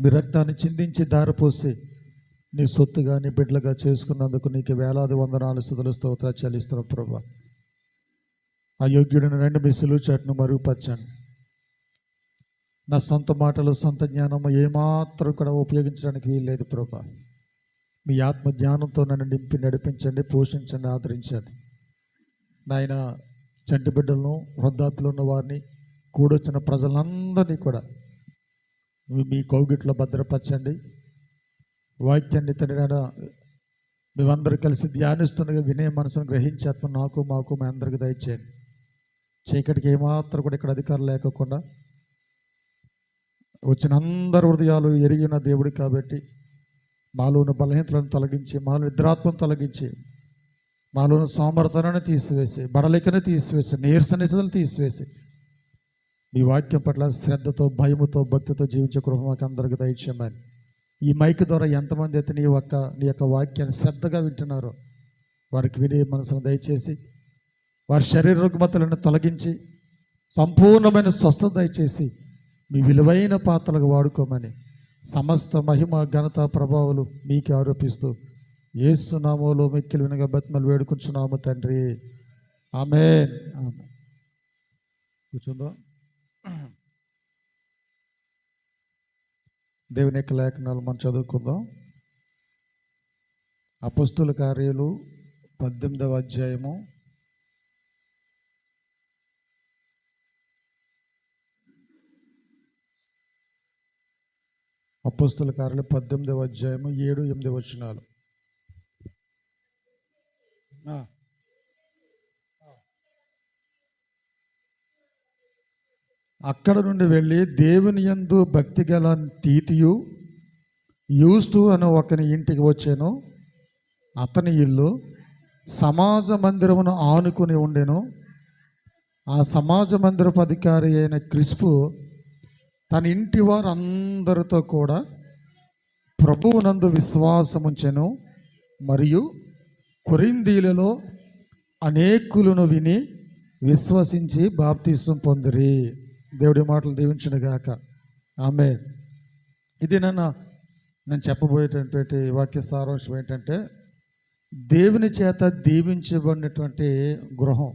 మీ రక్తాన్ని చిందించి దారిపోసి నీ సొత్తుగా నీ బిడ్డలుగా చేసుకున్నందుకు నీకు వేలాది వందనాలు స్తుతులు స్తోత్రాలు చెల్లిస్తున్నాం ప్రభువా. అయోగ్యుడిని రండి మీ సిలువ చాటును మరుగుపరచండి. నా సొంత మాటలు సొంత జ్ఞానము ఏమాత్రం కూడా ఉపయోగించడానికి వీల్లేదు ప్రభువా. మీ ఆత్మ జ్ఞానంతో నన్ను నింపి నడిపించండి, పోషించండి, ఆదరించండి. నాయన చంటి బిడ్డలను, వృద్ధాప్యులు ఉన్న వారిని, కూడొచ్చిన ప్రజలందరినీ కూడా మీ కౌగిట్లో భద్రపరచండి. వాక్యాన్ని తండ్రి మేమందరూ కలిసి ధ్యానిస్తుండగా వినే మనసును గ్రహించేత్మ నాకు మాకు మీ అందరికి దయచేయండి. చీకటికి ఏమాత్రం కూడా ఇక్కడ అధికారం లేకుండా వచ్చిన అందరి హృదయాలు ఎరిగిన దేవుడు కాబట్టి మాలోని బలహీనతలను తొలగించి, మాలో నిద్రాత్మను తొలగించి, మాలోని సోమరతనాన్ని తీసివేసి, బడలికను తీసివేసి, నీరసనిసలు తీసివేసి మీ వాక్యం పట్ల శ్రద్ధతో, భయముతో, భక్తితో జీవించే కృప మాకు అందరికి దయచేయమని. ఈ మైక్ ద్వారా ఎంతమంది అయితే నీ యొక్క వాక్యాన్ని శ్రద్ధగా వింటున్నారో వారికి వినే మనసును దయచేసి, వారి శరీర రుగ్మతలను తొలగించి సంపూర్ణమైన స్వస్థత దయచేసి మీ విలువైన పాత్రలకు వాడుకోమని సమస్త మహిమ, ఘనత, ప్రభావాలు మీకే ఆరోపిస్తూ యేసు నామములో మిక్కిలి వినగా బతిమలు వేడుకుంటున్నాము తండ్రి. ఆమేన్. కూర్చుందా. దేవుని యొక్క లేఖనాలు మనం చదువుకుందాం. అపొస్తలుల కార్యాలు 18వ అధ్యాయము. అపొస్తలుల కార్యాలు 18వ అధ్యాయము 7-8 వచనాలు. అక్కడ నుండి వెళ్ళి దేవుని యందు భక్తి గల తీతియు యూస్తు అనే ఒకని ఇంటికి వచ్చాను. అతని ఇల్లు సమాజ మందిరమును ఆనుకుని ఉండెను. ఆ సమాజ మందిరపు అధికారి అయిన క్రిస్పు తన ఇంటి వారందరితో కూడా ప్రభువునందు విశ్వాసముంచెను. మరియు కొరింథీయులలో అనేకులను విని విశ్వసించి బాప్తిసం పొందిరి. దేవుడి మాటలు దీవించును గాక. ఆమేన్. ఇది నేను చెప్పబోయేటటువంటి వాక్య సారాంశం ఏంటంటే, దేవుని చేత దీవించబడినటువంటి గృహం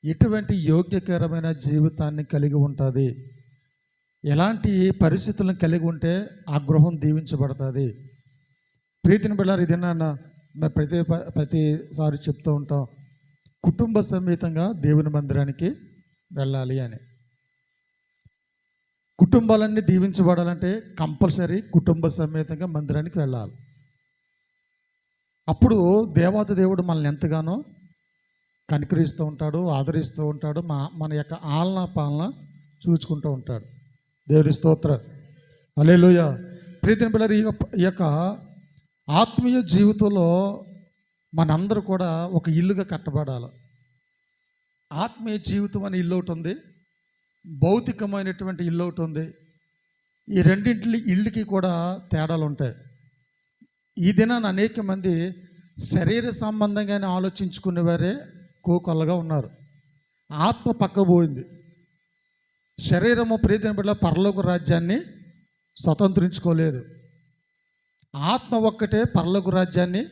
ఎటువంటి యోగ్యకరమైన జీవితాన్ని కలిగి ఉంటుంది, ఎలాంటి పరిస్థితులను కలిగి ఉంటే ఆ గృహం దీవించబడుతుంది. ప్రీతిని బిడ్డలారా, ఇది మేము ప్రతిసారి చెప్తూ ఉంటాం, కుటుంబ సమేతంగా దేవుని మందిరానికి వెళ్ళాలి అని. కుటుంబాలన్నీ దీవించబడాలంటే కంపల్సరీ కుటుంబ సమేతంగా మందిరానికి వెళ్ళాలి. అప్పుడు దేవాది దేవుడు మనల్ని ఎంతగానో కనికరిస్తూ ఉంటాడు, ఆదరిస్తూ ఉంటాడు, మన యొక్క ఆలన పాలన చూసుకుంటూ ఉంటాడు. దేవుని స్తోత్రం. హల్లెలూయా. ప్రీతిని బిడ్డలారా, ఈ యొక్క ఆత్మీయ జీవితంలో మనందరూ కూడా ఒక ఇల్లుగా కట్టబడాలి. ఆత్మీయ జీవితం అనే ఇల్లు ఒకటి ఉంది, భౌతికమైనటువంటి ఇల్లు ఒకటి ఉంది. ఈ రెండింటి ఇళ్ళకి కూడా తేడాలు ఉంటాయి. ఈ దినాన్ని అనేక మంది శరీర సంబంధంగానే ఆలోచించుకునేవారే కోకొల్లగా ఉన్నారు. ఆత్మ పక్కబోయింది. శరీరము ప్రీతిని బిడ్డ పరలోక రాజ్యాన్ని స్వతంత్రించుకోలేదు. ఆత్మ ఒక్కటే పరలోక రాజ్యాన్ని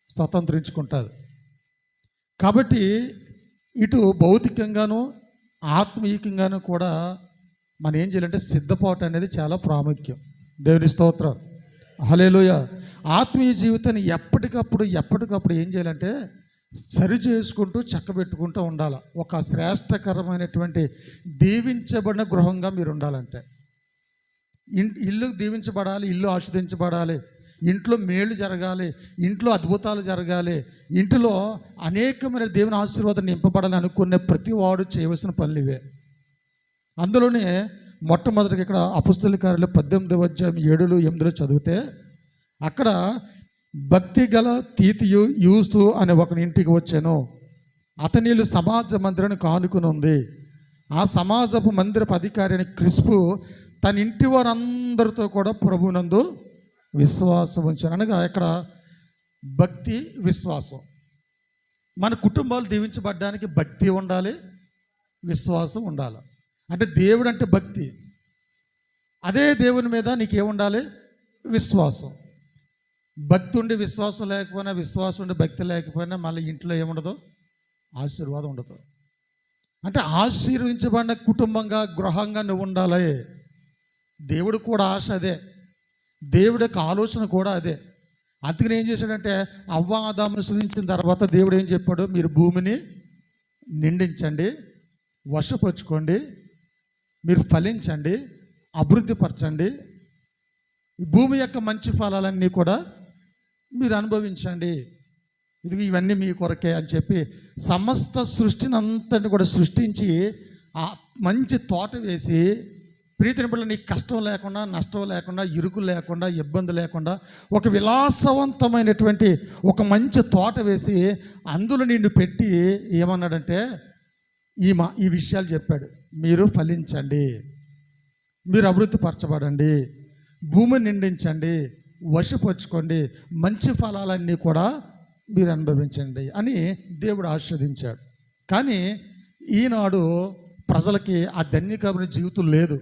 స్వతంత్రించుకుంటుంది. కాబట్టి ఇటు భౌతికంగాను ఆత్మీయంగాను కూడా మనం ఏం చేయాలంటే సిద్ధపాటు అనేది చాలా ప్రాముఖ్యం. దేవుని స్తోత్రం. హల్లెలూయా. ఆత్మీయ జీవితాన్ని ఎప్పటికప్పుడు ఏం చేయాలంటే సరి చేసుకుంటూ చక్కబెట్టుకుంటూ ఉండాలి. ఒక శ్రేష్టకరమైనటువంటి దీవించబడిన గృహంగా మీరు ఉండాలంటే ఇల్లు దీవించబడాలి, ఇల్లు ఆస్వాదించబడాలి, ఇంట్లో మేలు జరగాలి, ఇంట్లో అద్భుతాలు జరగాలి, ఇంటిలో అనేకమైన దేవుని ఆశీర్వాదం నింపబడాలని అనుకునే ప్రతి వాడు చేయవలసిన పనులు ఇవే. అందులోనే మొట్టమొదటిగా ఇక్కడ అపొస్తలుల కార్యాలు 18వ అధ్యాయం 7-8 చదివితే అక్కడ భక్తి గల తీతియు యూస్తు అనే ఒకని ఇంటికి వచ్చాను. అతని ఇల్లు సమాజ మందిరానికి ఆనుకుని ఉంది. ఆ సమాజపు మందిరపు అధికారి అయిన క్రిస్పు తన ఇంటి వారందరితో కూడా ప్రభువునందు విశ్వాసం ఉంచాను. అనగా ఇక్కడ భక్తి, విశ్వాసం. మన కుటుంబాలు దీవించబడ్డానికి భక్తి ఉండాలి, విశ్వాసం ఉండాలి. అంటే దేవుడు అంటే భక్తి, అదే దేవుని మీద నీకేముండాలి? విశ్వాసం. భక్తి ఉండి విశ్వాసం లేకపోయినా, విశ్వాసం ఉండి భక్తి లేకపోయినా మళ్ళీ ఇంట్లో ఏముండదు? ఆశీర్వాదం ఉండదు. అంటే ఆశీర్వదించబడిన కుటుంబంగా, గృహంగా నువ్వు ఉండాలి. దేవుడు కూడా ఆశ అదే, దేవుడి యొక్క ఆలోచన కూడా అదే. అందుకని ఏం చేశాడంటే, అవ్వ ఆదామును సృజించిన తర్వాత దేవుడు ఏం చెప్పాడు? మీరు భూమిని నిండించండి, వశపరుచుకోండి, మీరు ఫలించండి, అభివృద్ధిపరచండి, భూమి యొక్క మంచి ఫలాలన్నీ కూడా మీరు అనుభవించండి, ఇది ఇవన్నీ మీ కొరకే అని చెప్పి సమస్త సృష్టిని అంతటి కూడా సృష్టించి ఆ మంచి తోట వేసి, ప్రీతిని బిడ్డలు నీకు కష్టం లేకుండా, నష్టం లేకుండా, ఇరుకు లేకుండా, ఇబ్బంది లేకుండా ఒక విలాసవంతమైనటువంటి ఒక మంచి తోట వేసి అందులో నిన్ను పెట్టి ఏమన్నాడంటే ఈ విషయాలు చెప్పాడు. మీరు ఫలించండి, మీరు అభివృద్ధి పరచబడండి, భూమిని నిండించండి, వశపరుచుకోండి, మంచి ఫలాలన్నీ కూడా మీరు అనుభవించండి అని దేవుడు ఆశీర్వదించాడు. కానీ ఈనాడు ప్రజలకి ఆ ధన్యకమైన జీవితం లేదు,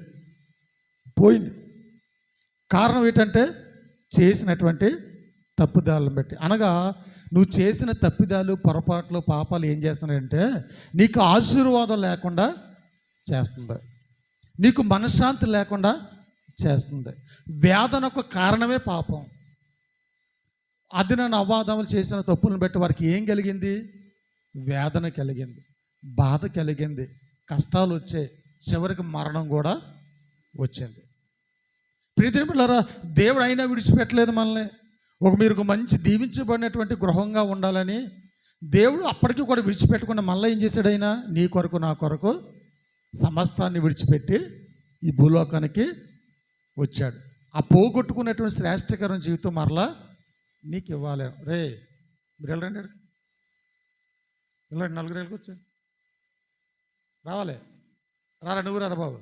పోయింది. కారణం ఏంటంటే చేసినటువంటి తప్పుదాలను బట్టి. అనగా నువ్వు చేసిన తప్పిదాలు, పొరపాట్లు, పాపాలు ఏం చేస్తున్నాయంటే నీకు ఆశీర్వాదం లేకుండా చేస్తుంది, నీకు మనశ్శాంతి లేకుండా చేస్తుంది. వేదనకు కారణమే పాపం. అది నన్ను అవ్వాదములు చేసిన తప్పులను బట్టి వారికి ఏం కలిగింది? వేదన కలిగింది, బాధ కలిగింది, కష్టాలు వచ్చాయి, చివరికి మరణం కూడా వచ్చింది. ప్రియమైన బిడ్డలారా, దేవుడు అయినా విడిచిపెట్టలేదు మనల్ని. మీరు మంచి దీవించబడినటువంటి గృహంగా ఉండాలని దేవుడు అప్పటికి కూడా విడిచిపెట్టకుండా మళ్ళీ ఏం చేశాడు? అయినా నీ కొరకు, నా కొరకు సమస్తాన్ని విడిచిపెట్టి ఈ భూలోకానికి వచ్చాడు. ఆ పోగొట్టుకున్నటువంటి శ్రేష్టకరమైన జీవితం మరలా నీకు ఇవ్వాలి. రే మీరు వెళ్ళండి, వెళ్ళండి, నలుగురు వెళ్ళి వచ్చా రావాలి, రారా, నువ్వు రారా బాబు,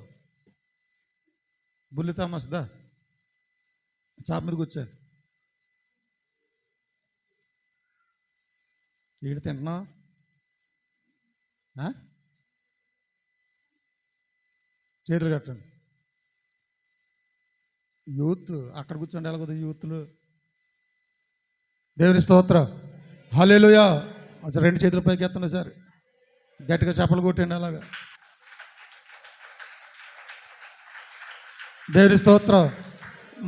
బుల్లితా మస్దా చాప మీదకి వచ్చా. ఏడు తింటున్నావు? చేతులు కట్టండి. యూత్ అక్కడ కూర్చోండి, ఎలాగొద్దు యూత్లు. దేవుని స్తోత్రం, హల్లెలూయా. అసలు రెండు చేతుల పైకి ఎత్తండి, సార్ గట్టిగా చప్పలు కొట్టండి అలాగా. దేవుని స్తోత్రం.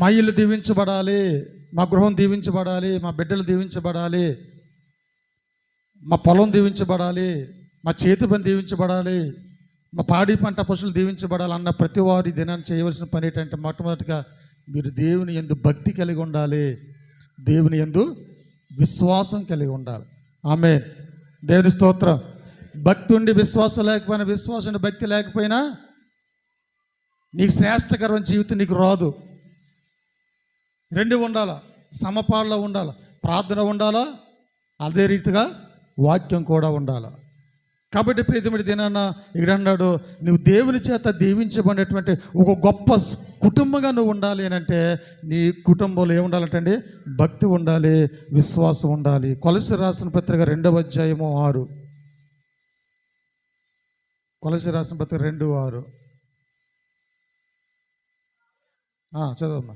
మా ఇల్లు దీవించబడాలి, మా గృహం దీవించబడాలి, మా బిడ్డలు దీవించబడాలి, మా పొలం దీవించబడాలి, మా చేతి పని దీవించబడాలి, మా పాడి పంట పశువులు దీవించబడాలి అన్న ప్రతి వారి దినాన్ని చేయవలసిన పని ఏంటంటే మొట్టమొదటిగా మీరు దేవుని యందు భక్తి కలిగి ఉండాలి, దేవుని యందు విశ్వాసం కలిగి ఉండాలి. ఆమేన్. దేవుని స్తోత్రం. భక్తి ఉండి విశ్వాసం లేకపోయినా, విశ్వాసం ఉండి భక్తి లేకపోయినా నీకు శ్రేష్టకరమైన జీవితం నీకు రాదు. రెండు ఉండాలా, సమపాల్లో ఉండాలి. ప్రార్థన ఉండాలా, అదే రీతిగా వాక్యం కూడా ఉండాలి. కాబట్టి ప్రియతముడి దినాన్న ఇక్కడ అన్నాడు, నువ్వు దేవుని చేత దీవించబడినటువంటి ఒక గొప్ప కుటుంబంగా నువ్వు ఉండాలి అని అంటే నీ కుటుంబంలో ఏముండాలంటే భక్తి ఉండాలి, విశ్వాసం ఉండాలి. కొలస్సీ రాసిన పత్రిక 2వ అధ్యాయము 6. కొలస్సీ రాసిన పత్రిక 2:6 చదవమ్మా.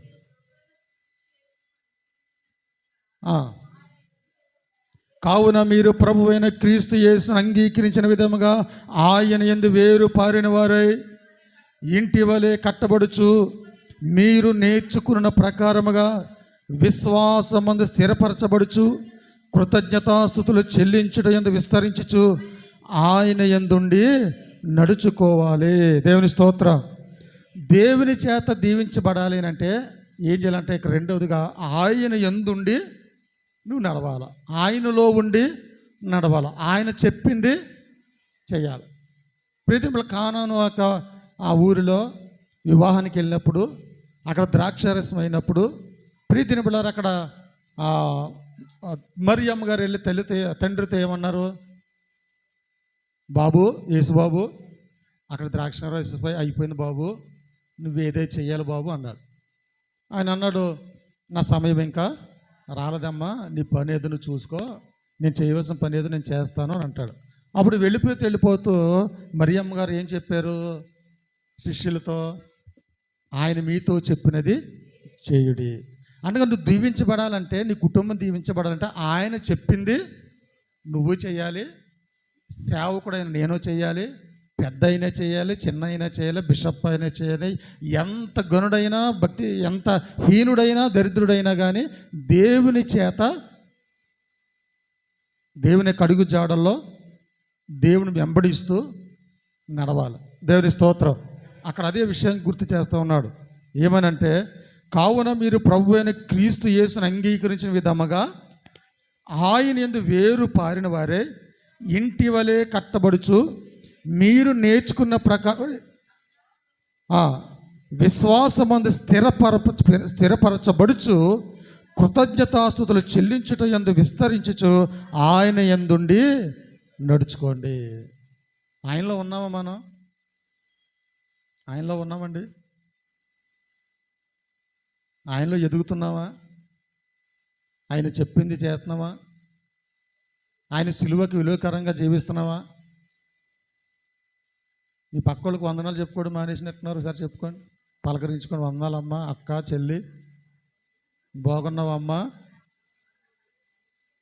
కావున మీరు ప్రభువైన క్రీస్తు యేసును అంగీకరించిన విధముగా ఆయన యందు వేరు పారిన వారై ఇంటి వలె కట్టబడుచు మీరు నేర్చుకున్న ప్రకారముగా విశ్వాసమందు స్థిరపరచబడుచు కృతజ్ఞతాస్తుతులు చెల్లించుట యందు విస్తరించుచు ఆయన యందుండి నడుచుకోవాలి. దేవుని స్తోత్రం. దేవుని చేత దీవించబడాలి అంటే ఏం చేయాలంటే ఇక రెండవదిగా ఆయన యందుండి నువ్వు నడవాలి, ఆయనలో ఉండి నడవాలి, ఆయన చెప్పింది చేయాలి. ప్రీతింపుల కానాను ఆ ఊరిలో వివాహానికి వెళ్ళినప్పుడు అక్కడ ద్రాక్షారసం అయినప్పుడు ప్రీతిని పిల్లలు అక్కడ మరియమ్మ గారు వెళ్ళి తండ్రితో ఏమన్నారు? బాబు, యేసుబాబు అక్కడ ద్రాక్షారసం అయిపోయింది బాబు, నువ్వు ఏదైతే చెయ్యాలి బాబు అన్నాడు. ఆయన అన్నాడు, నా సమయం ఇంకా రాలేదమ్మా, నీ పని ఏదో నువ్వు చూసుకో, నేను చేయవలసిన పని ఏదో నేను చేస్తాను అని అంటాడు. అప్పుడు వెళ్ళిపోతూ మరియమ్మ గారు ఏం చెప్పారు శిష్యులతో? ఆయన మీతో చెప్పినది చేయుడి. అనగా నువ్వు దీవించబడాలంటే, నీ కుటుంబం దీవించబడాలంటే ఆయన చెప్పింది నువ్వు చేయాలి, సేవకుడైన నేను చేయాలి, పెద్ద అయినా చేయాలి, చిన్న అయినా చేయాలి, బిషప్ అయినా చేయాలి. ఎంత గనుడైనా భక్తి, ఎంత హీనుడైనా దరిద్రుడైనా కానీ దేవుని చేత, దేవుని కడుగు జాడల్లో దేవుని వెంబడిస్తూ నడవాలి. దేవుని స్తోత్రం. అక్కడ అదే విషయం గుర్తు చేస్తూ ఉన్నాడు. ఏమనంటే, కావున మీరు ప్రభు అయిన క్రీస్తు యేసును అంగీకరించిన విధముగా ఆయన యందు వేరు పారిన వారే ఇంటి వలె కట్టబడుచు మీరు నేర్చుకున్న విశ్వాసమందు స్థిరపరచబడుచు కృతజ్ఞతాస్తుతులు చెల్లించుట యందు విస్తరించుచు ఆయన యందుండి నడుచుకోండి. ఆయనలో ఉన్నామా మనం? ఆయనలో ఉన్నామండి? ఆయనలో ఎదుగుతున్నావా? ఆయన చెప్పింది చేస్తున్నావా? ఆయన సిలువకి విలువకరంగా జీవిస్తున్నావా? మీ పక్కోళ్ళకి వందనాలు చెప్పుకోవడం మానేసినట్టున్నారు. ఒకసారి చెప్పుకోండి, పలకరించుకోండి. వందనాలమ్మా, అక్క, చెల్లి, బాగున్నావమ్మా,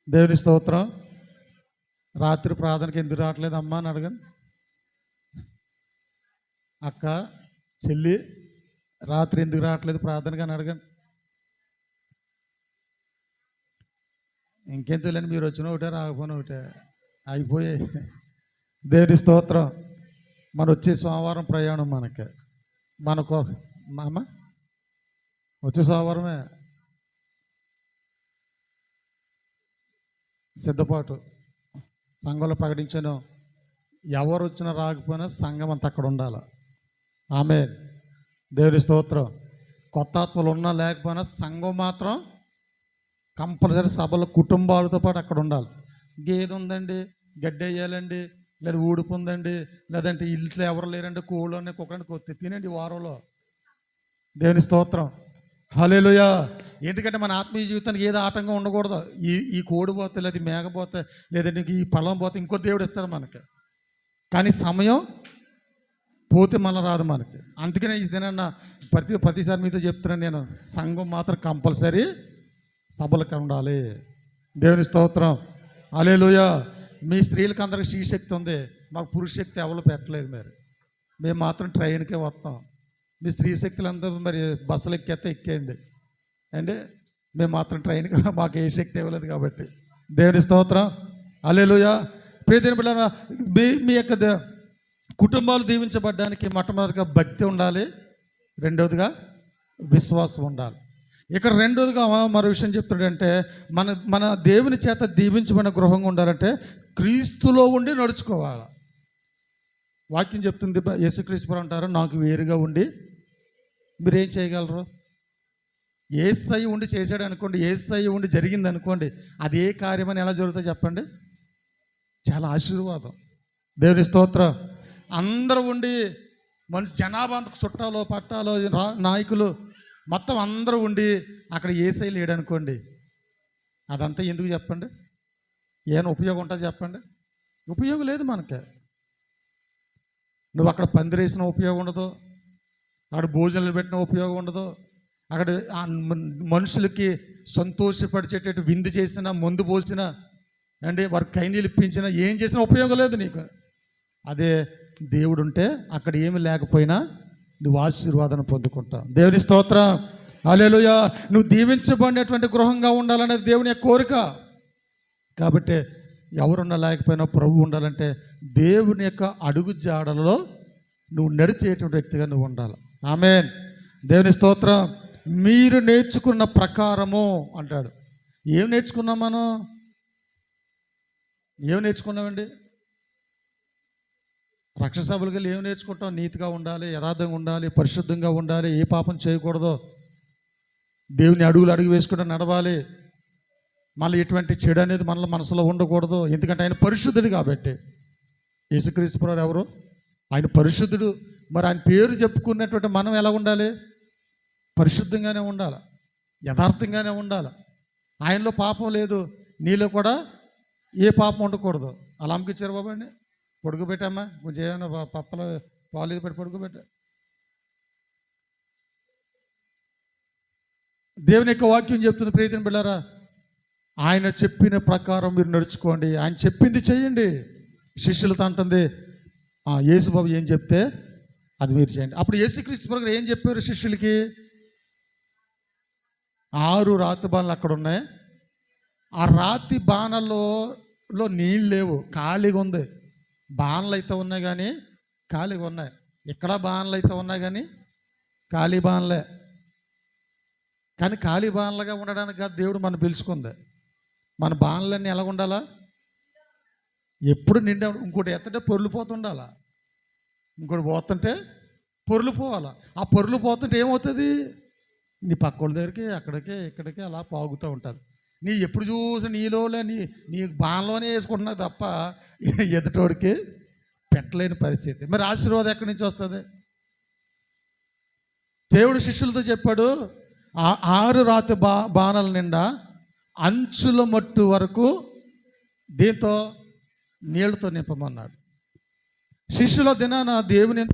దేవుని స్తోత్రం. రాత్రి ప్రార్థనకి ఎందుకు రావట్లేదు అమ్మా అని అడగండి. అక్క, చెల్లి, రాత్రి ఎందుకు రావట్లేదు ప్రార్థనకి అని అడగండి. ఇంకేం తెలియని మీరు వచ్చిన ఒకటే, రాకపోయినా ఒకటే, అయిపోయాయి. దేవుని స్తోత్రం. మన వచ్చే సోమవారం ప్రయాణం మనకు అమ్మ వచ్చే సోమవారమే సిద్ధపాటు. సంఘంలో ప్రకటించాను, ఎవరు వచ్చినా రాకపోయినా సంఘం అంతా అక్కడ ఉండాలి. ఆమేన్. దేవుని స్తోత్రం. కొత్త ఆత్మలు ఉన్నా లేకపోయినా సంఘం మాత్రం కంపల్సరీ సభలో కుటుంబాలతో పాటు అక్కడ ఉండాలి. గేదె ఉందండి, గడ్డి వేయాలండి, లేదా ఊడుపు ఉందండి, లేదంటే ఇంట్లో ఎవరు లేరండి, కోళ్ళని కుక్కని కొత్తి తినండి వారంలో. దేవుని స్తోత్రం. హల్లెలూయా. ఎందుకంటే మన ఆత్మీయ జీవితానికి ఏదో ఆటంకం ఉండకూడదు. ఈ కోడి పోతే, లేదా మేఘ పోతే, లేదంటే ఈ పొలం పోతే ఇంకో దేవుడు ఇస్తాడు మనకి. కానీ సమయం పోతే మళ్ళీ రాదు మనకి. అందుకనే ఇదేనన్నా ప్రతిసారి మీతో చెప్తున్నాను నేను, సంఘం మాత్రం కంపల్సరీ సభలకు ఉండాలి. దేవుని స్తోత్రం. హల్లెలూయా. మీ స్త్రీలకు అందరికి స్త్రీశక్తి ఉంది, మాకు పురుష శక్తి ఎవరు పెట్టలేదు. మేము మాత్రం ట్రైన్కే వస్తాం. మీ స్త్రీ శక్తులంతా మరి బస్సులు ఎక్కేస్తే ఎక్కేయండి అండి, మేము మాత్రం ట్రైన్కి, మాకు ఏ శక్తి ఇవ్వలేదు కాబట్టి. దేవుని స్తోత్రం. హల్లెలూయా. ప్రియమైన బిడ్డలారా, మీ యొక్క కుటుంబాలు దీవించబడ్డానికి మొట్టమొదటిగా భక్తి ఉండాలి, రెండవదిగా విశ్వాసం ఉండాలి. ఇక్కడ రెండోదిగా మరో విషయం చెప్తాడంటే, మన దేవుని చేత దీవించబడిన గృహంగా ఉండాలంటే క్రీస్తులో ఉండి నడుచుకోవాలి. వాక్యం చెప్తుంది, యేసుక్రీస్తు అంటారు, నాకు వేరుగా ఉండి మీరేం చేయగలరు? యేసయ్య ఉండి చేశాడు అనుకోండి, యేసయ్య ఉండి జరిగింది అనుకోండి, అది ఏ కార్యమని ఎలా జరుగుతుందో చెప్పండి? చాలా ఆశీర్వాదం. దేవుని స్తోత్రం. అందరూ ఉండి మనిషి జనాభా అంతకు చుట్టాలో పట్టాలో నాయకులు మొత్తం అందరూ ఉండి అక్కడ యేసయ్య లేడనుకోండి, అదంతా ఎందుకు చెప్పండి? ఏమైనా ఉపయోగం ఉంటుంది చెప్పండి? ఉపయోగం లేదు మనకి. నువ్వు అక్కడ పందిరేసిన ఉపయోగం ఉండదు, అక్కడ భోజనాలు పెట్టిన ఉపయోగం ఉండదు, అక్కడ మనుషులకి సంతోషపరిచేటట్టు విందు చేసినా, మందు పోసినా అండి, వారికి కైనీళ్ళు ఇప్పించినా, ఏం చేసినా ఉపయోగం లేదు నీకు. అదే దేవుడు ఉంటే అక్కడ ఏమి లేకపోయినా నువ్వు ఆశీర్వాదం పొందుకుంటావు. దేవుని స్తోత్రం. హల్లెలూయా. నువ్వు దీవించబడినటువంటి గృహంగా ఉండాలనేది దేవుని యొక్క కోరిక. కాబట్టి ఎవరున్నా లేకపోయినా ప్రభు ఉండాలంటే దేవుని యొక్క అడుగు జాడలలో నువ్వు నడిచేటువంటి వ్యక్తిగా నువ్వు ఉండాలి. ఆమేన్. దేవుని స్తోత్రం. మీరు నేర్చుకున్న ప్రకారము అంటాడు. ఏం నేర్చుకున్నాం మనం? ఏం నేర్చుకున్నామండి? రక్షణ సభలకు వెళ్ళి ఏం నేర్చుకుంటాం? నీతిగా ఉండాలి, యథార్థంగా ఉండాలి, పరిశుద్ధంగా ఉండాలి, ఏ పాపం చేయకూడదు, దేవుని అడుగులు అడుగు వేసుకుంటూ నడవాలి, మళ్ళీ ఎటువంటి చెడు అనేది మనలో మనసులో ఉండకూడదు. ఎందుకంటే ఆయన పరిశుద్ధుడు కాబట్టి. యేసుక్రీస్తు ప్రభువు ఎవరు? ఆయన పరిశుద్ధుడు. మరి ఆయన పేరు చెప్పుకున్నటువంటి మనం ఎలా ఉండాలి? పరిశుద్ధంగానే ఉండాలి, యథార్థంగానే ఉండాలి. ఆయనలో పాపం లేదు, నీలో కూడా ఏ పాపం ఉండకూడదు. అలా అమ్మకిచ్చారు బాబు అండి, పడుకోబెట్టమ్మా, కొంచెం ఏమైనా పప్పలు పాలు పెట్టి పడుకోబెట్ట. దేవుని యొక్క వాక్యం చెప్తుంది ప్రియమైన బిడ్డలారా, ఆయన చెప్పిన ప్రకారం మీరు నడుచుకోండి, ఆయన చెప్పింది చేయండి. శిష్యులతో అంటుంది యేసుబాబు ఏం చెప్తే అది మీరు చేయండి. అప్పుడు యేసుక్రీస్తు ప్రభువు ఏం చెప్పారు శిష్యులకి? 6 రాతి బాణలు అక్కడ ఉన్నాయి. ఆ రాతి బాణల్లో నీళ్ళు లేవు, ఖాళీగా ఉంది. బాణలు అయితే ఉన్నాయి కానీ ఖాళీగా ఉన్నాయి. ఇక్కడ బాణలు అయితే ఉన్నాయి కానీ ఖాళీ బాణలే. కానీ ఖాళీ బాణలుగా ఉండడానికి కాదు దేవుడు మనం పిలుచుకుంది. మన బాణలన్నీ ఎలా ఉండాలా? ఎప్పుడు నిండా. ఇంకోటి ఎత్తంటే పొర్లు పోతుండాలా, ఇంకోటి పోతుంటే పొర్లు పోవాలా. ఆ పొర్లు పోతుంటే ఏమవుతుంది? నీ పక్కోళ్ళ దగ్గరికి అక్కడికి ఇక్కడికి అలా పాగుతూ ఉంటుంది. నీ ఎప్పుడు చూసి నీలోనే నీ బాణలోనే వేసుకుంటున్నావు తప్ప ఎదుటోడికి పెట్టలేని పరిస్థితి. మరి ఆశీర్వాదం ఎక్కడి నుంచి వస్తుంది? దేవుడు శిష్యులతో చెప్పాడు, 6 రాతి బాణల నిండా అంచుల మట్టు వరకు దీంతో నీళ్లతో నింపమన్నాడు. శిష్యుల దినాన దేవుని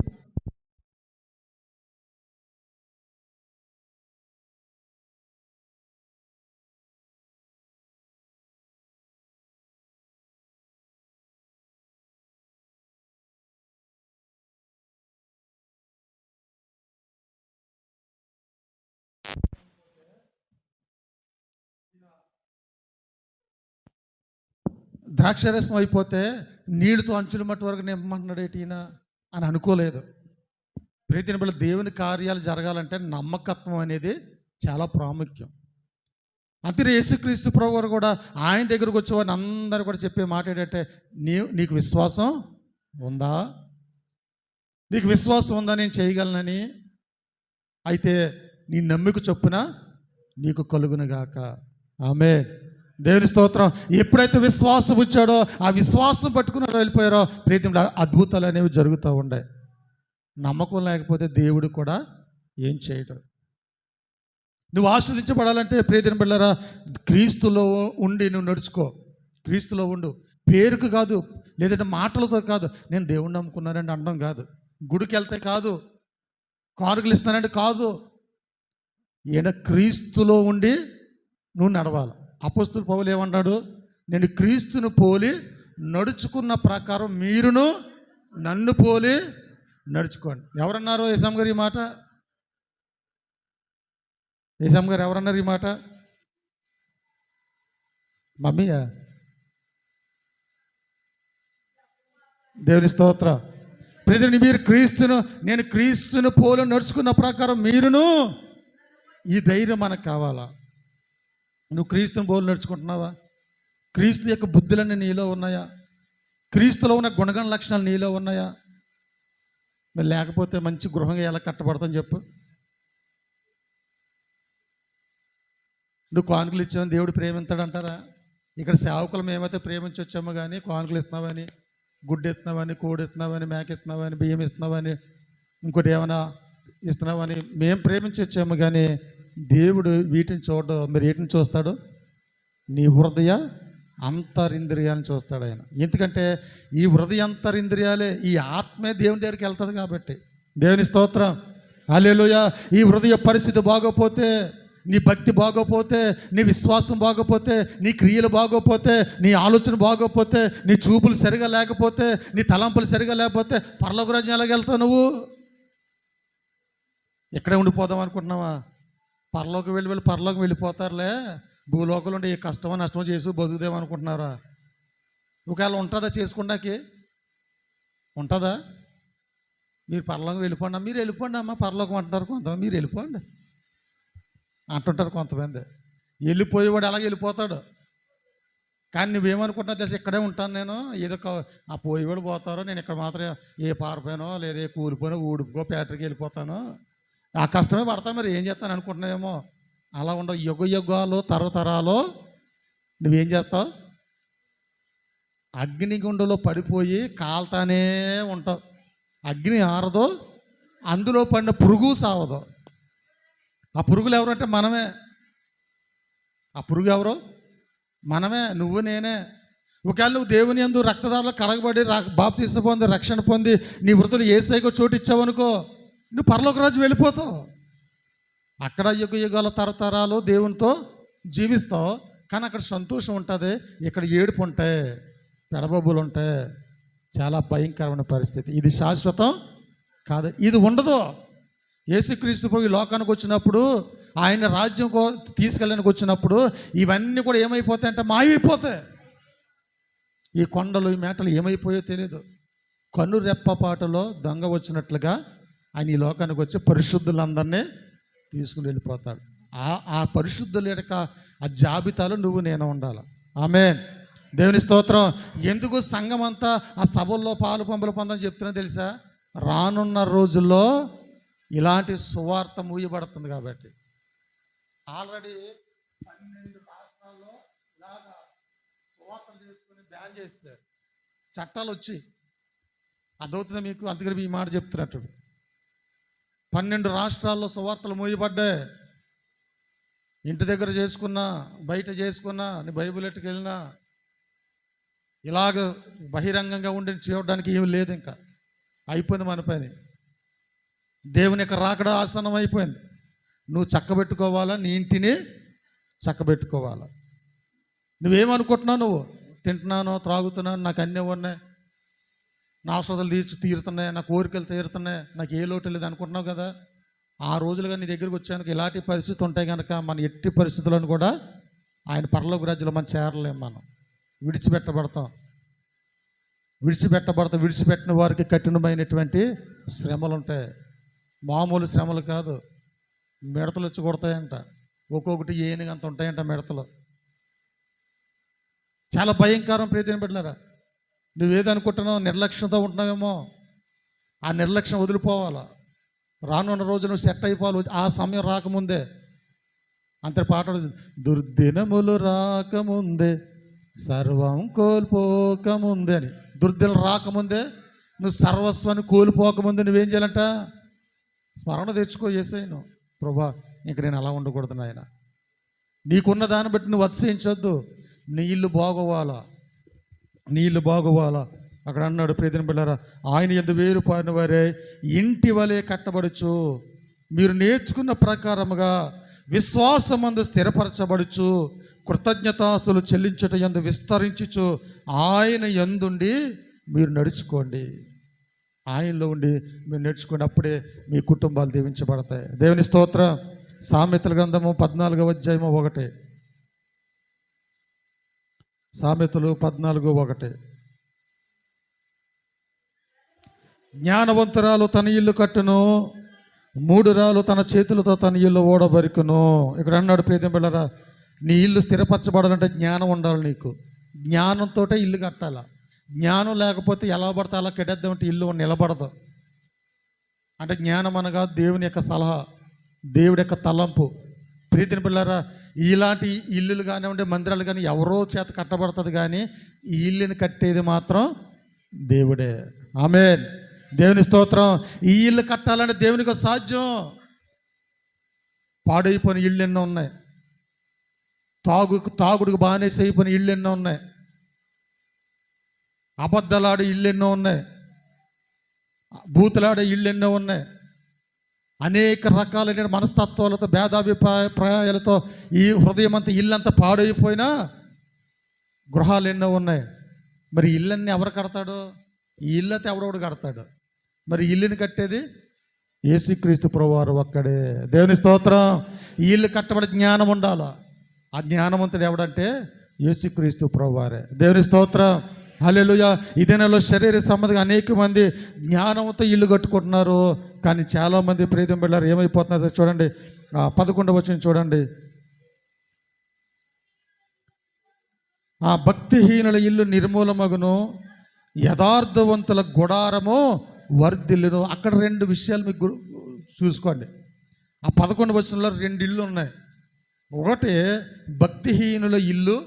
ద్రాక్షరసం అయిపోతే నీళ్ళతో అంచుల మట్టు వరకు నింపమంటున్నాడు ఏంటినా అని అనుకోలేదు. ప్రీతిని బిడ్డ, దేవుని కార్యాలు జరగాలంటే నమ్మకత్వం అనేది చాలా ప్రాముఖ్యం. అంతే యేసుక్రీస్తు ప్రభు వారు కూడా ఆయన దగ్గరకు వచ్చేవారిని అందరూ కూడా చెప్పే మాట ఏంటంటే, నీకు విశ్వాసం ఉందా? నీకు విశ్వాసం ఉందా నేను చేయగలనని? అయితే నీ నమ్మిక చొప్పున నీకు కలుగునుగాక. ఆమేన్. దేవుని స్తోత్రం. ఎప్పుడైతే విశ్వాసం వచ్చాడో ఆ విశ్వాసం పట్టుకుని వెళ్ళిపోయారో ప్రీతిని అద్భుతాలు అనేవి జరుగుతూ ఉండే. నమ్మకం లేకపోతే దేవుడు కూడా ఏం చేయడు. నువ్వు ఆస్వాదించబడాలంటే ప్రియమైన బిడ్డలారా, క్రీస్తులో ఉండి నువ్వు నడుచుకో. క్రీస్తులో ఉండు. పేరుకు కాదు, లేదంటే మాటలతో కాదు. నేను దేవుణ్ణి నమ్ముకున్నానంటే అనడం కాదు, గుడికి వెళ్తే కాదు, కానుకలు ఇస్తానంటే కాదు. ఈయన క్రీస్తులో ఉండి నువ్వు నడవాలి. అపోస్తలుడు పౌలు ఏమన్నాడు? నేను క్రీస్తును పోలి నడుచుకున్న ప్రకారం మీరును నన్ను పోలి నడుచుకోండి. ఎవరన్నారు యేసమ్మ గారు ఈ మాట? యేసమ్మ గారు ఎవరన్నారు ఈ మాట? మమ్మీయా? దేవుని స్తోత్రం. ప్రజని మీరు నేను క్రీస్తును పోలి నడుచుకున్న ప్రకారం మీరును. ఈ ధైర్యం మనకు కావాలా? నువ్వు క్రీస్తుని పోలి నడుచుకుంటున్నావా? క్రీస్తు యొక్క బుద్ధులన్నీ నీలో ఉన్నాయా? క్రీస్తులో ఉన్న గుణగణ లక్షణాలు నీలో ఉన్నాయా? మరి లేకపోతే మంచి గృహంగా ఎలా కట్టబడతాని చెప్పు. నువ్వు కానుకలు ఇచ్చావని దేవుడు ప్రేమిస్తాడంటారా? ఇక్కడ సేవకులు మేమైతే ప్రేమించి వచ్చామో కానీ కానుకలు ఇస్తున్నావని, గుడ్డు ఇస్తున్నావని, కోడి ఇస్తున్నావని, మేక ఇస్తున్నావని, బియ్యం ఇస్తున్నావని, ఇంకోటి ఏమైనా ఇస్తున్నావని మేము ప్రేమించి వచ్చాము కానీ దేవుడు వీటిని చూడడు. మీరు వీటిని చూస్తాడు? నీ హృదయ అంతరింద్రియాలను చూస్తాడు ఆయన. ఎందుకంటే ఈ హృదయ అంతరింద్రియాలే, ఈ ఆత్మే దేవుని దగ్గరికి వెళ్తుంది కాబట్టి. దేవుని స్తోత్రం. హల్లెలూయా. ఈ హృదయ పరిస్థితి బాగోపోతే, నీ భక్తి బాగోపోతే, నీ విశ్వాసం బాగోపోతే, నీ క్రియలు బాగోపోతే, నీ ఆలోచన బాగోపోతే, నీ చూపులు సరిగా లేకపోతే, నీ తలంపులు సరిగా లేకపోతే పరలోక రాజ్యం ఎలాగెళ్తావు నువ్వు? ఇక్కడే ఉండిపోదాం అనుకుంటున్నావా? పరలోకి పరలోకి వెళ్ళిపోతారులే. భూలోకంలో ఉండి ఏ కష్టమో నష్టమో చేసి బతుకుదేమనుకుంటున్నారా? ఒకవేళ ఉంటుందా చేసుకున్నాకి? ఉంటుందా? మీరు పరలోకం వెళ్ళిపోండి, మీరు వెళ్ళిపోండి అమ్మ పరలోకం అంటున్నారు కొంతమంది. మీరు వెళ్ళిపోండి అంటుంటారు కొంతమంది. వెళ్ళిపోయేవాడు అలాగే వెళ్ళిపోతాడు. కానీ నువ్వేమనుకుంటున్నావు తెలుసు? ఇక్కడే ఉంటాను నేను, ఏదో ఆ పోయేవాడు పోతారో, నేను ఇక్కడ మాత్రం ఏ పారిపోయానో లేదా ఏ కూలిపోయినో ఊడిపోకో ఫ్యాక్టరీకి వెళ్ళిపోతాను, ఆ కష్టమే పడతాను, మరి ఏం చేస్తాను అనుకుంటున్నావేమో. అలా ఉండవు. యుగాలు తరతరాలో నువ్వేం చేస్తావు? అగ్నిగుండంలో పడిపోయి కాల్తానే ఉంటావు. అగ్ని ఆరదో, అందులో పడిన పురుగు సావదు. ఆ పురుగులు ఎవరంటే మనమే. ఆ పురుగు ఎవరో మనమే, నువ్వు నేనే. ఒకవేళ నువ్వు దేవుని యందు రక్తదారులు కడగబడి బాప్తిసం పొంది రక్షణ పొంది నీ వృత్తులు యేసయ్యకు చోటు ఇచ్చావనుకో, నువ్వు పరలోక రాజ్యం వెళ్ళిపోతావు. అక్కడ యుగ యుగాల తరతరాలు దేవునితో జీవిస్తావు, కానీ అక్కడ సంతోషం ఉంటుంది, ఇక్కడ ఏడుపు ఉంటాయి, పెడబొబ్బులు ఉంటాయి. చాలా భయంకరమైన పరిస్థితి. ఇది శాశ్వతం కాదు, ఇది ఉండదు. యేసుక్రీస్తు ప్రభు ఈ లోకానికి వచ్చినప్పుడు, ఆయన రాజ్యం తీసుకెళ్ళడానికి వచ్చినప్పుడు ఇవన్నీ కూడా ఏమైపోతాయంటే మాయమైపోతాయి. ఈ కొండలు ఈ మేటలు ఏమైపోయో తెలియదు. కన్ను రెప్పపాటులో దొంగ వచ్చినట్లుగా ఆయన ఈ లోకానికి వచ్చి పరిశుద్ధులందరినీ తీసుకుని వెళ్ళిపోతాడు. ఆ పరిశుద్ధుల యొక్క ఆ జాబితాలో నువ్వు నేను ఉండాలి. ఆమేన్. దేవుని స్తోత్రం. ఎందుకు సంఘం అంతా ఆ సభల్లో పాలు పంపులు పొందని చెప్తున్నా తెలుసా? రానున్న రోజుల్లో ఇలాంటి సువార్త మూయబడుతుంది కాబట్టి. ఆల్రెడీ 12 రాష్ట్రాల్లో ఇలాగా సువార్తలు చేసుకుని బ్యాన్ చేస్తారు, చట్టాలు వచ్చి. అదవుతుంది మీకు, అందుకని ఈ మాట చెప్తున్నట్టు. 12 రాష్ట్రాల్లో సువార్తలు మూయబడ్డాయి. ఇంటి దగ్గర చేసుకున్నా, బయట చేసుకున్నా, నీ బైబిల్ ఎట్టుకెళ్ళినా ఇలాగ బహిరంగంగా ఉండి చూడడానికి ఏమి లేదు. ఇంకా అయిపోయింది మన పని. దేవుని యొక్క రాకడ ఆసనం అయిపోయింది. నువ్వు చక్కబెట్టుకోవాలా, నీ ఇంటిని చక్కబెట్టుకోవాలా. నువ్వేమనుకుంటున్నావు? నువ్వు తింటున్నాను, త్రాగుతున్నాను, నాకు అన్నీ ఉన్నాయి, నా అవసరాలు తీరుతున్నాయి, నా కోరికలు తీరుతున్నాయి, నాకు ఏ లోటు లేదు అనుకుంటున్నావు కదా. ఆ రోజులుగా నీ దగ్గరికి వచ్చాను ఇలాంటి పరిస్థితి ఉంటాయి కనుక మన ఎట్టి పరిస్థితులను కూడా ఆయన పరలోక రాజ్యంలో మనం చేరలేం. మనం విడిచిపెట్టబడతాం. విడిచిపెట్టిన వారికి కఠినమైనటువంటి శ్రమలు ఉంటాయి. మామూలు శ్రమలు కాదు, మిడతలు వచ్చి కొడతాయంట. ఒక్కొక్కటి ఏనుగంత ఉంటాయంట మిడతలు. చాలా భయంకరం. ప్రీతిని పెట్టినారా? నువ్వేదనుకుంటున్నావు, నిర్లక్ష్యంతో ఉంటున్నావేమో, ఆ నిర్లక్ష్యం వదిలిపోవాలా. రానున్న రోజు నువ్వు సెట్ అయిపోవాలి. ఆ సమయం రాకముందే అంతే పాట, దుర్దినములు రాకముందే సర్వం కోల్పోకముందే అని. దుర్దినం రాకముందే, నువ్వు సర్వస్వాన్ని కోల్పోకముందే నువ్వేం చేయాలంట? స్మరణ తెచ్చుకో. యేసయ్యను, ప్రభా ఇంక నేను అలా ఉండకూడదు నాయన. నీకున్న దాన్ని బట్టి నువ్వు అతిశయించొద్దు. నీ ఇల్లు బాగోవాలా. అక్కడ అన్నాడు, ప్రియమైన బిడ్డలారా, ఆయన యందు వేరు పారిన వారే ఇంటి వలె కట్టబడుచు, మీరు నేర్చుకున్న ప్రకారముగా విశ్వాసమందు స్థిరపరచబడుచు, కృతజ్ఞతాస్తులు చెల్లించుట యందు విస్తరించుచు, ఆయన యందుండి మీరు నడుచుకోండి. ఆయనలో ఉండి మీరు నేర్చుకోండి. అప్పుడే మీ కుటుంబాలు దీవించబడతాయి. దేవుని స్తోత్రం. సామెతల గ్రంథము 14వ అధ్యాయము 1. సామెతలు 14:1. జ్ఞానవంతురాలు తన ఇల్లు కట్టును, మూఢురాలు తన చేతులతో తన ఇల్లు ఓడబరుకును. ఇక్కడ అన్నాడు, ప్రియమైన బిడ్డలారా, నీ ఇల్లు స్థిరపరచబడాలంటే జ్ఞానం ఉండాలి. నీకు జ్ఞానంతో ఇల్లు కట్టాల. జ్ఞానం లేకపోతే ఎలా పడితే అలా కట్టేద్దామంటే ఇల్లు నిలబడదు. అంటే జ్ఞానం అనగా దేవుని యొక్క సలహా, దేవుడి యొక్క తలంపు. ప్రియమైన బిడ్డలారా, ఇలాంటి ఇల్లులు కానివ్వండి, మందిరాలు కానీ ఎవరో చేత కట్టబడుతుంది, కానీ ఈ ఇల్లుని కట్టేది మాత్రం దేవుడే. ఆమేన్. దేవుని స్తోత్రం. ఈ ఇల్లు కట్టాలంటే దేవునికి సాధ్యం. పాడైపోయిన ఇళ్ళు ఎన్నో ఉన్నాయి, తాగుడుకు బానేసి అయిపోయిన ఇళ్ళు ఎన్నో ఉన్నాయి, అబద్ధలాడే ఇళ్ళు ఎన్నో ఉన్నాయి, బూతులాడే ఇళ్ళు ఎన్నో ఉన్నాయి, అనేక రకాలైన మనస్తత్వాలతో భేదాభిప్రాయాలతో ఈ హృదయం అంతా ఇల్లంతా పాడైపోయినా గృహాలు ఎన్నో ఉన్నాయి. మరి ఇళ్ళన్నీ ఎవరు కడతాడు? ఈ ఇల్లు ఎవడోడు కడతాడు. మరి ఇల్లుని కట్టేది యేసుక్రీస్తు ప్రభువారు ఒక్కడే. దేవుని స్తోత్రం. ఈ ఇల్లు కట్టబడి జ్ఞానం ఉండాలా. ఆ జ్ఞానవంతుడు ఎవడంటే యేసుక్రీస్తు ప్రభువారే. దేవుని స్తోత్రం. హల్లెలూయా. ఈ దినాల్లో శరీర సంబంధిగా అనేక మంది జ్ఞానంతో ఇల్లు కట్టుకుంటున్నారు, కానీ చాలామంది ప్రియమైన బిడ్డలారా ఏమైపోతున్నారో చూడండి. 11వ వచనం చూడండి. ఆ భక్తిహీనుల ఇల్లు నిర్మూలమగును, యథార్థవంతుల గుడారము వర్ధిల్లును. అక్కడ 2 విషయాలు మీకు చూసుకోండి. ఆ 11వ వచనంలో 2 ఇళ్ళు ఉన్నాయి. ఒకటి భక్తిహీనుల ఇల్లు,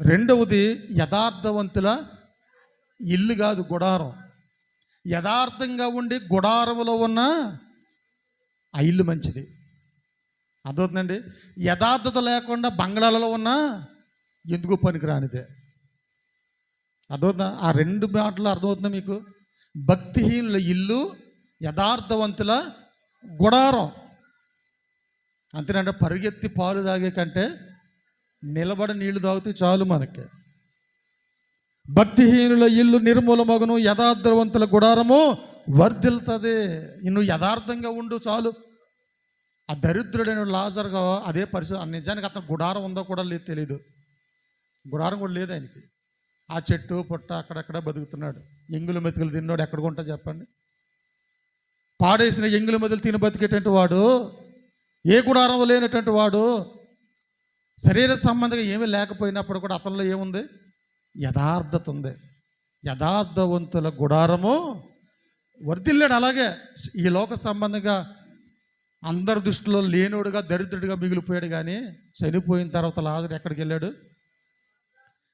రెండవది యథార్థవంతుల ఇల్లు కాదు, గుడారం. యథార్థంగా ఉండి గుడారములో ఉన్న ఆ ఇల్లు మంచిది. అర్థవుతుందండి. యథార్థత లేకుండా బంగ్లాలలో ఉన్న ఎందుకు పనికిరానిదే. అర్థవుతుందా? ఆ 2 మాటలు అర్థమవుతుందా మీకు? భక్తిహీనుల ఇల్లు, యథార్థవంతుల గుడారం. అంతేనంటే పరుగెత్తి పాలు తాగే కంటే నిలబడి నీళ్లు తాగితే చాలు మనకి. భక్తిహీనుల ఇల్లు నిర్మూలమగును, యథార్థవంతుల గుడారము వర్ధిల్లుతుంది. నువ్వు యథార్థంగా ఉండు చాలు. ఆ దరిద్రుడైన లాజరుగా అదే పరిస్థితి. నిజానికి అతను గుడారం ఉందో కూడా లేదు, తెలీదు. గుడారం కూడా లేదు ఆయనకి. ఆ చెట్టు పుట్ట అక్కడక్కడ బతుకుతున్నాడు. ఎంగులు మెతుకులు తిన్నాడు ఎక్కడ కొంటా చెప్పండి. పాడేసిన ఎంగుల మెతులు తిని బతికేటువంటి వాడు, ఏ గుడారం లేనటువంటి వాడు, శరీర సంబంధంగా ఏమీ లేకపోయినప్పుడు కూడా అతనిలో ఏముంది? యథార్థత ఉంది. యథార్థవంతుల గుడారము వర్ధిల్లాడు. అలాగే ఈ లోక సంబంధంగా అందరి దృష్టిలో లేనోడుగా దరిద్రుడిగా మిగిలిపోయాడు. కానీ చనిపోయిన తర్వాత లాజరు ఎక్కడికి వెళ్ళాడు?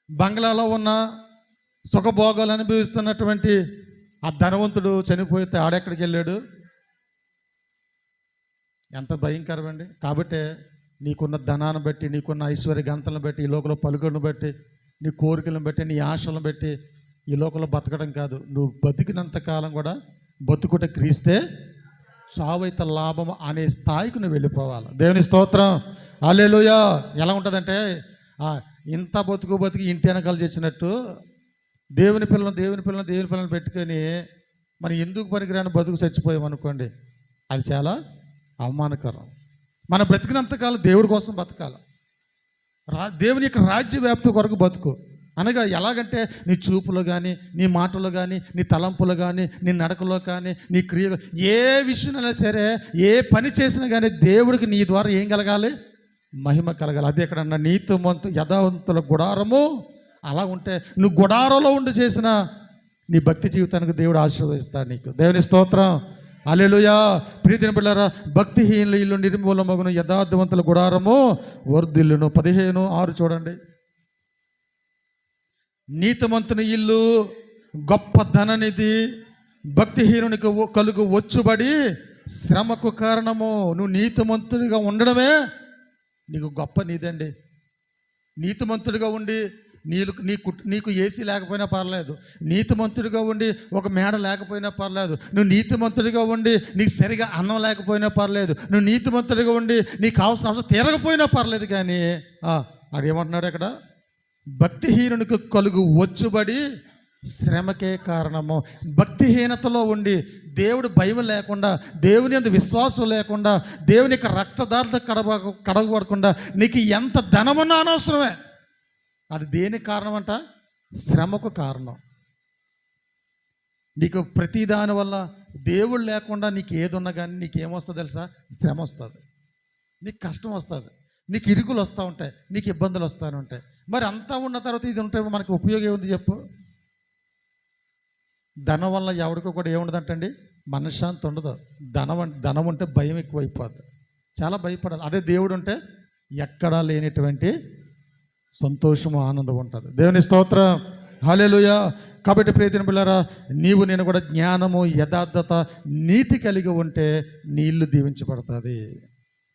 బంగ్లాలో ఉన్న సుఖభోగాలు అనుభవిస్తున్నటువంటి ఆ ధనవంతుడు చనిపోతే ఆడెక్కడికి వెళ్ళాడు? ఎంత భయంకరమండి. కాబట్టి నీకున్న ధనాన్ని బట్టి, నీకున్న ఐశ్వర్య గంతలను బట్టి, ఈ లోకంలో పలుకులను బట్టి, నీ కోరికలను బట్టి, నీ ఆశలను బట్టి ఈ లోకంలో బతకడం కాదు. నువ్వు బతికినంత కాలం కూడా బతుకుట క్రీస్తే, చావైతే లాభం అనే స్థాయికి నువ్వు వెళ్ళిపోవాలి. దేవుని స్తోత్రం, హల్లెలూయా. ఎలా ఉంటుందంటే ఇంత బతికి ఇంటి వెనకాల చేసినట్టు దేవుని పిల్లలను పెట్టుకొని మనం ఎందుకు పనికిరాని బతుకు చచ్చిపోయామనుకోండి, అది చాలా అవమానకరం. మనం బ్రతికినంతకాలం దేవుడి కోసం బతకాలి. దేవుని యొక్క రాజ్య వ్యాప్తి కొరకు బతుకు. అనగా ఎలాగంటే నీ చూపులో కానీ, నీ మాటలో కానీ, నీ తలంపులో కానీ, నీ నడకలో కానీ, నీ క్రియలో, ఏ విషయంలో సరే, ఏ పని చేసినా కానీ దేవుడికి నీ ద్వారా ఏం కలగాలి? మహిమ కలగాలి. అది ఎక్కడన్నా నీతిమంతు యథావంతుల గుడారము. అలా ఉంటే నువ్వు గుడారంలో ఉండి చేసిన నీ భక్తి జీవితానికి దేవుడు ఆశీర్వదిస్తాడు నీకు. దేవుని స్తోత్రం, హల్లెలూయా. ప్రియమైన బిడ్డలారా, భక్తిహీనుల ఇల్లు నిర్మూలమగును, యథార్థవంతుల గుడారము వర్ధిల్లును. 15:6 చూడండి. నీతిమంతుని ఇల్లు గొప్ప ధననిధి, భక్తిహీనునికి కలుగు వచ్చుబడి శ్రమకు కారణము. నువ్వు నీతిమంతుడిగా ఉండడమే నీకు గొప్ప నిధి అండి. నీతిమంతుడిగా ఉండి నీకు ఏసీ లేకపోయినా పర్లేదు, నీతిమంతుడిగా ఉండి ఒక మేడ లేకపోయినా పర్లేదు, నువ్వు నీతిమంతుడిగా ఉండి నీకు సరిగా అన్నం లేకపోయినా పర్లేదు, నువ్వు నీతిమంతుడిగా ఉండి నీకు కావాల్సిన అవసరం తీరకపోయినా పర్లేదు. కానీ అదేమంటున్నాడు అక్కడ? భక్తిహీనునికి కలుగు వచ్చుబడి శ్రమకే కారణము. భక్తిహీనతలో ఉండి దేవుడు భయం లేకుండా, దేవుని యందు విశ్వాసం లేకుండా, దేవుని యొక్క రక్తదారులతో కడగబడకుండా నీకు ఎంత ధనమున్నా అనవసరమే. అది దేనికి కారణం అంట? శ్రమకు కారణం. నీకు ప్రతి దాని వల్ల దేవుడు లేకుండా నీకు ఏది ఉన్నా కానీ నీకేమొస్తుంది తెలుసా? శ్రమ వస్తుంది, నీకు కష్టం వస్తుంది, నీకు ఇరుకులు వస్తూ ఉంటాయి, నీకు ఇబ్బందులు వస్తూనే ఉంటాయి. మరి అంతా ఉన్న తర్వాత ఇది ఉంటే మనకి ఉపయోగం ఏముంది చెప్పు? ధనం వల్ల ఎవడికి కూడా ఏముండదంటండి? మనశ్శాంతి ఉండదు. ధనం ఉంటే భయం ఎక్కువైపోద్ది, చాలా భయపడాలి. అదే దేవుడు ఉంటే ఎక్కడా లేనిటువంటి సంతోషము, ఆనందం ఉంటుంది. దేవుని స్తోత్రం, హల్లెలూయా. కాబట్టి ప్రియమైన బిడ్డలారా, నీవు నేను కూడా జ్ఞానము, యథార్థత, నీతి కలిగి ఉంటే నీ ఇల్లు దీవించబడుతుంది.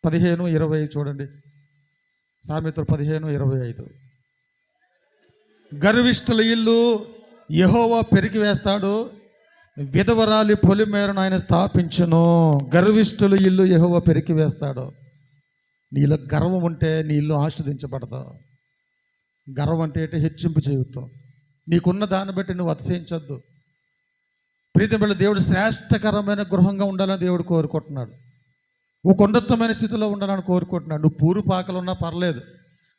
15:20 చూడండి. సామెతలు 15:25. గర్విష్ఠుల ఇల్లు యెహోవా పెరికి వేస్తాడు, విధవరాలి పొలిమేరను ఆయన స్థాపించును. గర్విష్ఠుల ఇల్లు యెహోవా పెరికి వేస్తాడు. నీలో గర్వం ఉంటే నీ ఇల్లు ఆస్వాదించబడదు. గర్వం అంటే హెచ్చింపు జీవితం. నీకున్న దాన్ని బట్టి నువ్వు అతిశయించొద్దు. ప్రీతిమైన దేవుడు శ్రేష్టకరమైన గృహంగా ఉండాలని దేవుడు కోరుకుంటున్నాడు. ఒక ఉన్నతమైన స్థితిలో ఉండాలని కోరుకుంటున్నాడు. నువ్వు పూరుపాకలు ఉన్నా పర్లేదు,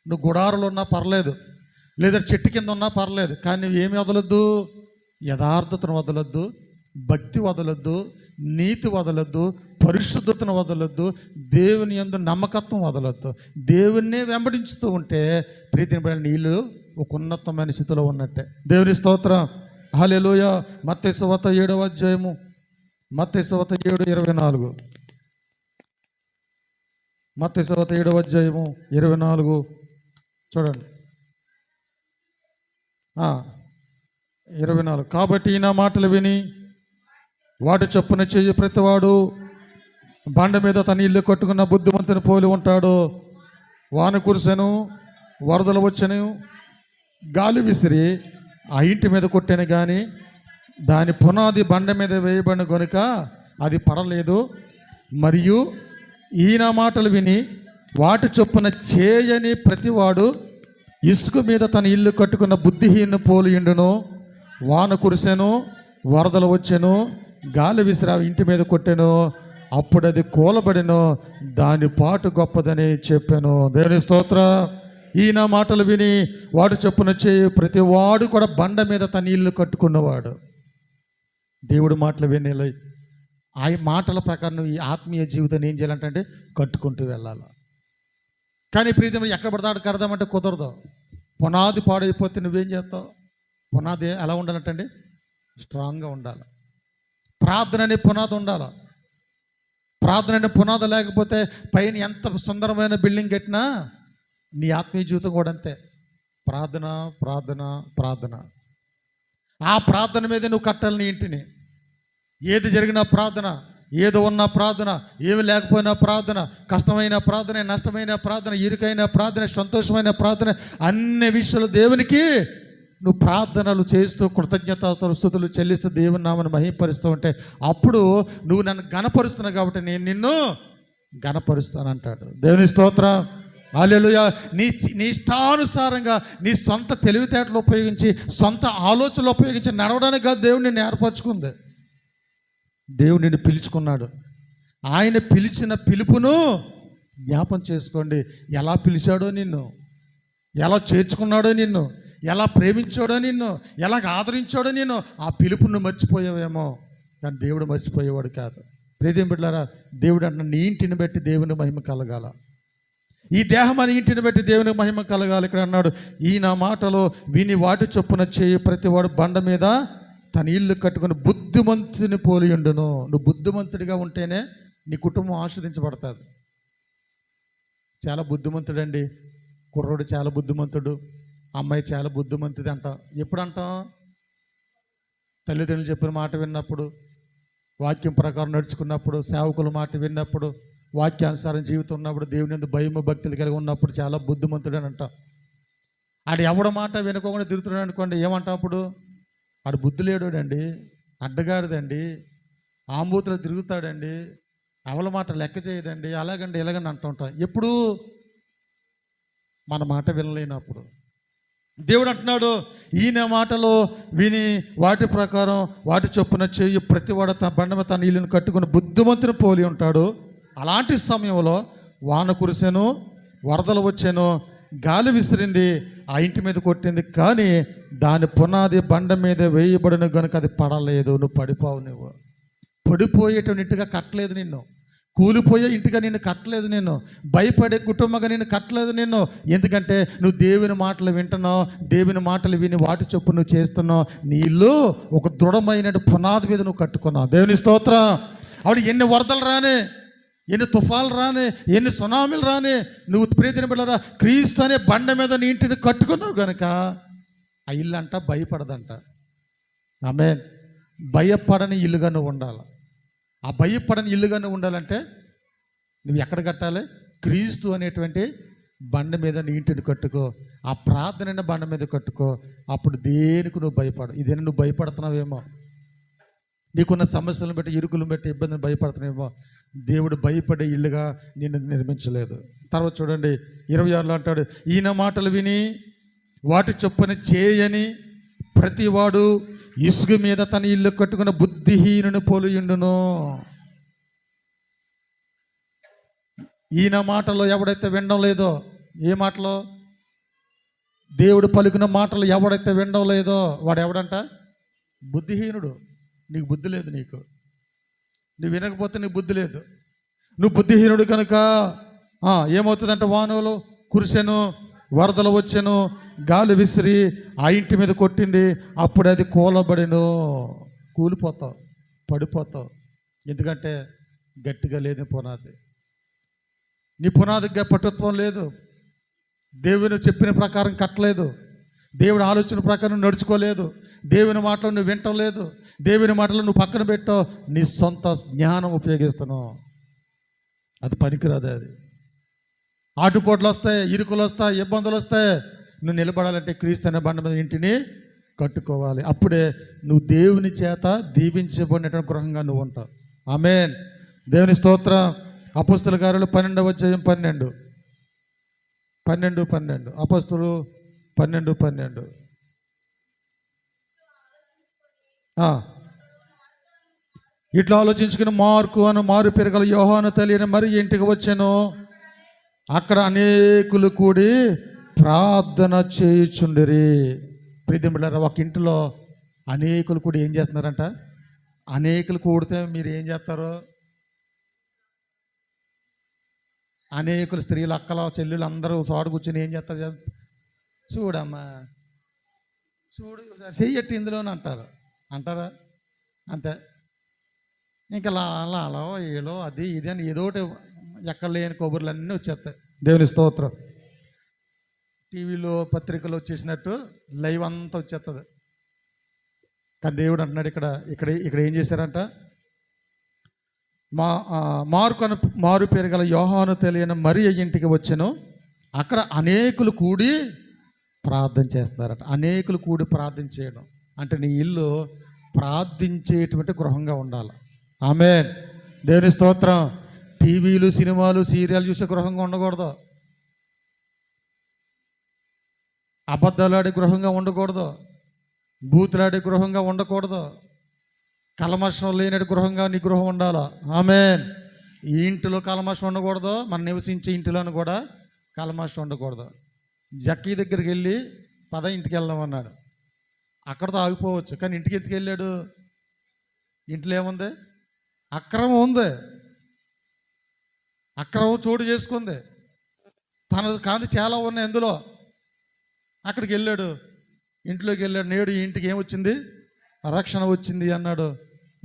నువ్వు గుడారులు ఉన్నా పర్లేదు, లేదా చెట్టు కింద ఉన్నా పర్లేదు. కానీ నువ్వు ఏమి వదలొద్దు? యథార్థతను వదలొద్దు, భక్తి వదలొద్దు, నీతి వదలొద్దు, పరిశుద్ధతను వదలొద్దు, దేవుని యందు నమ్మకత్వం వదలొద్దు. దేవుణ్ణే వెంబడించుతూ ఉంటే ప్రీతిని పడిన నీళ్ళు ఒక ఉన్నతమైన స్థితిలో ఉన్నట్టే. దేవుని స్తోత్రం, హల్లెలూయా. మత్తయి సువార్త 7వ అధ్యాయము, మత్తయి సువార్త 7:24. మత్తయి సువార్త 7వ అధ్యాయము 24 చూడండి. 24. కాబట్టి నా మాటలు విని వాటి చొప్పున చెయ్యి ప్రతివాడు బండ మీద తన ఇల్లు కట్టుకున్న బుద్ధిమంతుని పోలి ఉంటాడు. వాన కురిసెను, వరదలు వచ్చెను, గాలి విసిరి ఆ ఇంటి మీద కొట్టెను, కానీ దాని పునాది బండ మీద వేయబడిన గనుక అది పడలేదు. మరియు ఈయన మాటలు విని వాటి చొప్పున చేయని ప్రతివాడు ఇసుక మీద తన ఇల్లు కట్టుకున్న బుద్ధిహీన పోలియుండును. వాన కురిసెను, వరదలు వచ్చెను, గాలి విసిరా ఇంటి మీద కొట్టెను, అప్పుడు అది కూలబడెను, దాని పాటు గొప్పదని చెప్పాను. దేవుని స్తోత్రం. ఈయన మాటలు విని వాడు చొప్పున చేయి ప్రతివాడు కూడా బండ మీద తన ఇల్లు కట్టుకున్నవాడు. దేవుడు మాటలు విని ఆ మాటల ప్రకారం ఈ ఆత్మీయ జీవితాన్ని ఏం చేయాలంటే కట్టుకుంటూ వెళ్ళాలి. కానీ ప్రీతం ఎక్కడ పడతాడు కడదామంటే కుదరదు. పునాది పాడైపోతే నువ్వేం చేస్తావు? పునాది ఎలా ఉండాలంటే స్ట్రాంగ్గా ఉండాలి. ప్రార్థన అనే పునాది ఉండాలి. ప్రార్థన అనే పునాది లేకపోతే పైన ఎంత సుందరమైన బిల్డింగ్ కట్టినా నీ ఆత్మీయ జీవితం కూడా అంతే. ప్రార్థన ప్రార్థన ప్రార్థన. ఆ ప్రార్థన మీద నువ్వు కట్టాలి నీ ఇంటిని. ఏది జరిగినా ప్రార్థన, ఏది ఉన్నా ప్రార్థన, ఏమి లేకపోయినా ప్రార్థన, కష్టమైన ప్రార్థన, నష్టమైన ప్రార్థన, ఇరుకైన ప్రార్థన, సంతోషమైన ప్రార్థన, అన్ని విషయాలు దేవునికి నువ్వు ప్రార్థనలు చేస్తూ కృతజ్ఞతలు స్తుతులు చెల్లిస్తూ దేవుని నామని మహిమపరుస్తూ ఉంటే అప్పుడు నువ్వు నన్ను గణపరుస్తున్నావు కాబట్టి నేను నిన్ను గణపరుస్తానంటాడు. దేవుని స్తోత్రం. హల్లెలూయా. నీ ఇష్టానుసారంగా నీ సొంత తెలివితేటలు ఉపయోగించి, సొంత ఆలోచనలు ఉపయోగించి నడవడానికి కాదు దేవుడు నిన్ను ఏర్పరచుకుంది. దేవుడు నిన్ను పిలుచుకున్నాడు. ఆయన పిలిచిన పిలుపును జ్ఞాపం చేసుకోండి. ఎలా పిలిచాడో నిన్ను, ఎలా చేర్చుకున్నాడో నిన్ను, ఎలా ప్రేమించాడో నిన్ను, ఎలా ఆదరించాడో నిన్ను. ఆ పిలుపును మర్చిపోయావేమో, కానీ దేవుడు మర్చిపోయేవాడు కాదు. ప్రియదేం బిడ్డలారా, దేవుడు అంటే నీ ఇంటిని బట్టి దేవుని మహిమ కలగాల. ఈ దేహం అని ఇంటిని బట్టి దేవుని మహిమ కలగాలి. ఇక్కడ అన్నాడు, ఈయన మాటలో విని వాటి చొప్పున చేయి ప్రతివాడు బండ మీద తన ఇల్లు కట్టుకుని బుద్ధిమంతుని పోలియుండును. నువ్వు బుద్ధిమంతుడిగా ఉంటేనే నీ కుటుంబం ఆస్వాదించబడుతుంది. చాలా బుద్ధిమంతుడండి, కుర్రోడు చాలా బుద్ధిమంతుడు, అమ్మాయి చాలా బుద్ధిమంతుది అంటాం. ఎప్పుడు అంటాం? తల్లిదండ్రులు చెప్పిన మాట విన్నప్పుడు, వాక్యం ప్రకారం నడుచుకున్నప్పుడు, సేవకుల మాట విన్నప్పుడు, వాక్యానుసారం జీవితం ఉన్నప్పుడు, దేవుని యందు భయము భక్తులు కలిగి ఉన్నప్పుడు చాలా బుద్ధిమంతుడు అని అంటాం. ఆడు ఎవడ మాట వినుకోకుండా తిరుగుతున్నాడు అనుకోండి, ఏమంటాం అప్పుడు? ఆడు బుద్ధి లేడోడండి, అడ్డగాడిదండి, ఆంబూతులు తిరుగుతాడండి, అవల మాట లెక్క చేయదండి, అలాగండి ఇలాగండి అంటుంటాం. ఎప్పుడు? మన మాట వినలేనప్పుడు. దేవుడు అంటున్నాడు, ఈయన మాటలో విని వాటి ప్రకారం వాటి చొప్పున చేయి ప్రతివాడు తన బండ మీద తన ఇల్లును కట్టుకుని బుద్ధిమంతుని పోలి ఉంటాడు. అలాంటి సమయంలో వాన కురిసెను, వరదలు వచ్చాను, గాలి విసిరింది, ఆ ఇంటి మీద కొట్టింది, కానీ దాని పునాది బండ మీద వేయబడిన కనుక అది పడలేదు. నువ్వు పడిపోవు. నువ్వు పడిపోయేటట్టుగా కట్టలేదు నిన్ను, కూలిపోయే ఇంటిగా నిన్ను కట్టలేదు, నిన్ను భయపడే కుటుంబంగా నిన్ను కట్టలేదు నిన్ను. ఎందుకంటే నువ్వు దేవుని మాటలు వింటున్నావు, దేవుని మాటలు విని వాటి చొప్పు నువ్వు చేస్తున్నావు. నీ ఇల్లు ఒక దృఢమైన పునాది మీద నువ్వు కట్టుకున్నావు. దేవుని స్తోత్రం. ఆవిడ ఎన్ని వరదలు రానే, ఎన్ని తుఫాలు రాని, ఎన్ని సునామీలు రాని, నువ్వు ప్రియమైన బిడ్డలారా క్రీస్తు అనే బండ మీద నీ ఇంటిని కట్టుకున్నావు కనుక ఆ ఇల్లు అంట భయపడదంట. ఆమేన్. భయపడని ఇల్లుగా నువ్వు ఉండాలి. ఆ భయపడని ఇల్లుగా నువ్వు ఉండాలంటే నువ్వు ఎక్కడ కట్టాలి? క్రీస్తు అనేటువంటి బండ మీద నీ ఇంటిని కట్టుకో. ఆ ప్రార్థన బండ మీద కట్టుకో. అప్పుడు దేనికి నువ్వు భయపడు. ఇదేనా నువ్వు భయపడుతున్నావేమో, నీకున్న సమస్యలను బట్టి, ఇరుకులను బట్టి, ఇబ్బందిని భయపడుతున్నావేమో. దేవుడు భయపడే ఇల్లుగా నిన్ను నిర్మించలేదు. తర్వాత చూడండి 26లో అంటాడు, ఈయన మాటలు విని వాటి చొప్పున చేయని ప్రతివాడు ఇసుక మీద తన ఇల్లు కట్టుకున్న బుద్ధిహీనుని పోలియుండును. ఈయన మాటలో ఎవడైతే వినడం లేదో, ఏ మాటలో? దేవుడు పలికిన మాటలు ఎవడైతే వినడం లేదో వాడు ఎవడంట? బుద్ధిహీనుడు. నీకు బుద్ధి లేదు. నువ్వు వినకపోతే నీకు బుద్ధి లేదు. నువ్వు బుద్ధిహీనుడు కనుక ఏమవుతుందంటే వానలు కురిసెను, వరదలు వచ్చెను, గాలి విసిరి ఆ ఇంటి మీద కొట్టింది, అప్పుడు అది కూలబడెను. కూలిపోతావు, పడిపోతావు. ఎందుకంటే గట్టిగా లేదు పునాది. నీ పునాదిగా పటుత్వం లేదు. దేవుని చెప్పిన ప్రకారం కట్టలేదు. దేవుని ఆలోచన ప్రకారం నడుచుకోలేదు. దేవుని మాటలు నువ్వు వింటలేదు. దేవుని మాటలు నువ్వు పక్కన పెట్టావు. నీ సొంత జ్ఞానం ఉపయోగిస్తున్నావు. అది పనికిరాదు. అది ఆటుపోట్లు వస్తాయి, ఇరుకులు వస్తాయి, ఇబ్బందులు వస్తాయి. నువ్వు నిలబడాలంటే క్రీస్తు అనే బండ మీద ఇంటిని కట్టుకోవాలి. అప్పుడే నువ్వు దేవుని చేత దీవించబడినటువంటి గృహంగా నువ్వు ఉంటావు. ఆమేన్. దేవుని స్తోత్రం. అపోస్తుల కార్యాలు 12వ అధ్యాయం 12 అపోస్తులు 12. ఇట్లా ఆలోచించుకుని మారు పెరగల యోహాను తెలియని మరి ఇంటికి వచ్చాను. అక్కడ అనేకులు కూడి ప్రార్థన చేయుచుండిరి. ప్రియమిత్రులారా, ఒక ఇంటిలో అనేకులు కూడి ఏం చేస్తున్నారంట? అనేకులు కూడితే మీరు ఏం చేస్తారు? అనేకులు స్త్రీలు, అక్కలు, చెల్లెలు అందరూ చోట కూర్చొని ఏం చేస్తారు? చూడమ్మా, చూడు, చెయ్యట్టి ఇందులోనే అంటారా? అంతే. ఇంకా అలా ఏలో అది ఇది అని ఏదోటి ఎక్కడ లేని కబుర్లు అన్నీ వచ్చేస్తాయి. దేవుని స్తోత్రం. టీవీలో పత్రికలు వచ్చేసినట్టు లైవ్ అంతా వచ్చేస్తుంది. కానీ దేవుడు అంటున్నాడు ఇక్కడ ఏం చేశారంట? మారు పేరు గల యోహాను తెలియని మరి ఇంటికి వచ్చాను. అక్కడ అనేకులు కూడి ప్రార్థన చేస్తున్నారట. అనేకులు కూడి ప్రార్థన చేయడం అంటే నీ ఇల్లు ప్రార్థించేటువంటి గృహంగా ఉండాలి. ఆమేన్. దేవుని స్తోత్రం. టీవీలు, సినిమాలు, సీరియల్ చూసే గృహంగా ఉండకూడదు. అబద్ధాలాడే గృహంగా ఉండకూడదు. బూతులాడే గృహంగా ఉండకూడదు. కల్మషం లేని గృహంగా నీ గృహం ఉండాలా. ఆమేన్. ఈ ఇంటిలో కల్మషం ఉండకూడదు. మనం నివసించే ఇంటిలోనూ కూడా కల్మషం ఉండకూడదు. జక్కీ దగ్గరికి వెళ్ళి ఇంటికి వెళ్దాం అన్నాడు. అక్కడితో ఆగిపోవచ్చు. కానీ ఇంటికి ఎందుకు వెళ్ళాడు? ఇంట్లో ఏముంది? అక్రమం ఉంది. అక్రమం చోటు చేసుకుంది. తనది కాదు చాలా ఉన్నాయి అందులో. అక్కడికి వెళ్ళాడు, ఇంట్లోకి వెళ్ళాడు. నేడు ఈ ఇంటికి ఏమొచ్చింది? రక్షణ వచ్చింది అన్నాడు.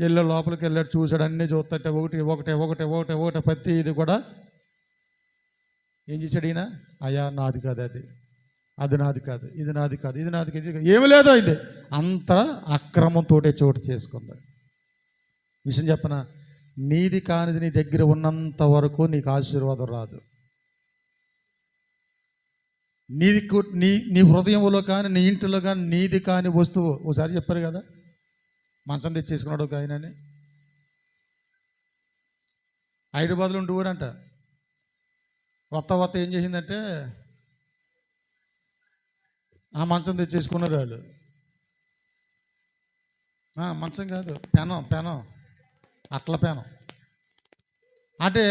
వెళ్ళాడు, లోపలికి వెళ్ళాడు, చూశాడు, అన్నీ చూస్తుంటే ఒకటే ప్రతి ఇది కూడా ఏం చేశాడు ఈయన? అయ్యా నాది కాదు, అది నాది కాదు, ఇది నాది కాదు, ఇది నాది కాదు, ఏమి లేదో ఇది అంతా అక్రమంతో చోటు చేసుకుంది. విషయం చెప్పనా? నీది కానిది నీ దగ్గర ఉన్నంత వరకు నీకు ఆశీర్వాదం రాదు. నీ హృదయంలో కానీ నీ ఇంటిలో కానీ నీది కాని వస్తువు, ఒకసారి చెప్పారు కదా, మంచం తెచ్చేసుకున్నాడు ఒక ఆయనని. హైదరాబాద్లో ఉండి ఊరంట. వత్త ఏం చేసిందంటే ఆ మంచం తెచ్చేసుకున్నారు వాళ్ళు. మంచం కాదు, పెనం అట్ల పెనం. అంటే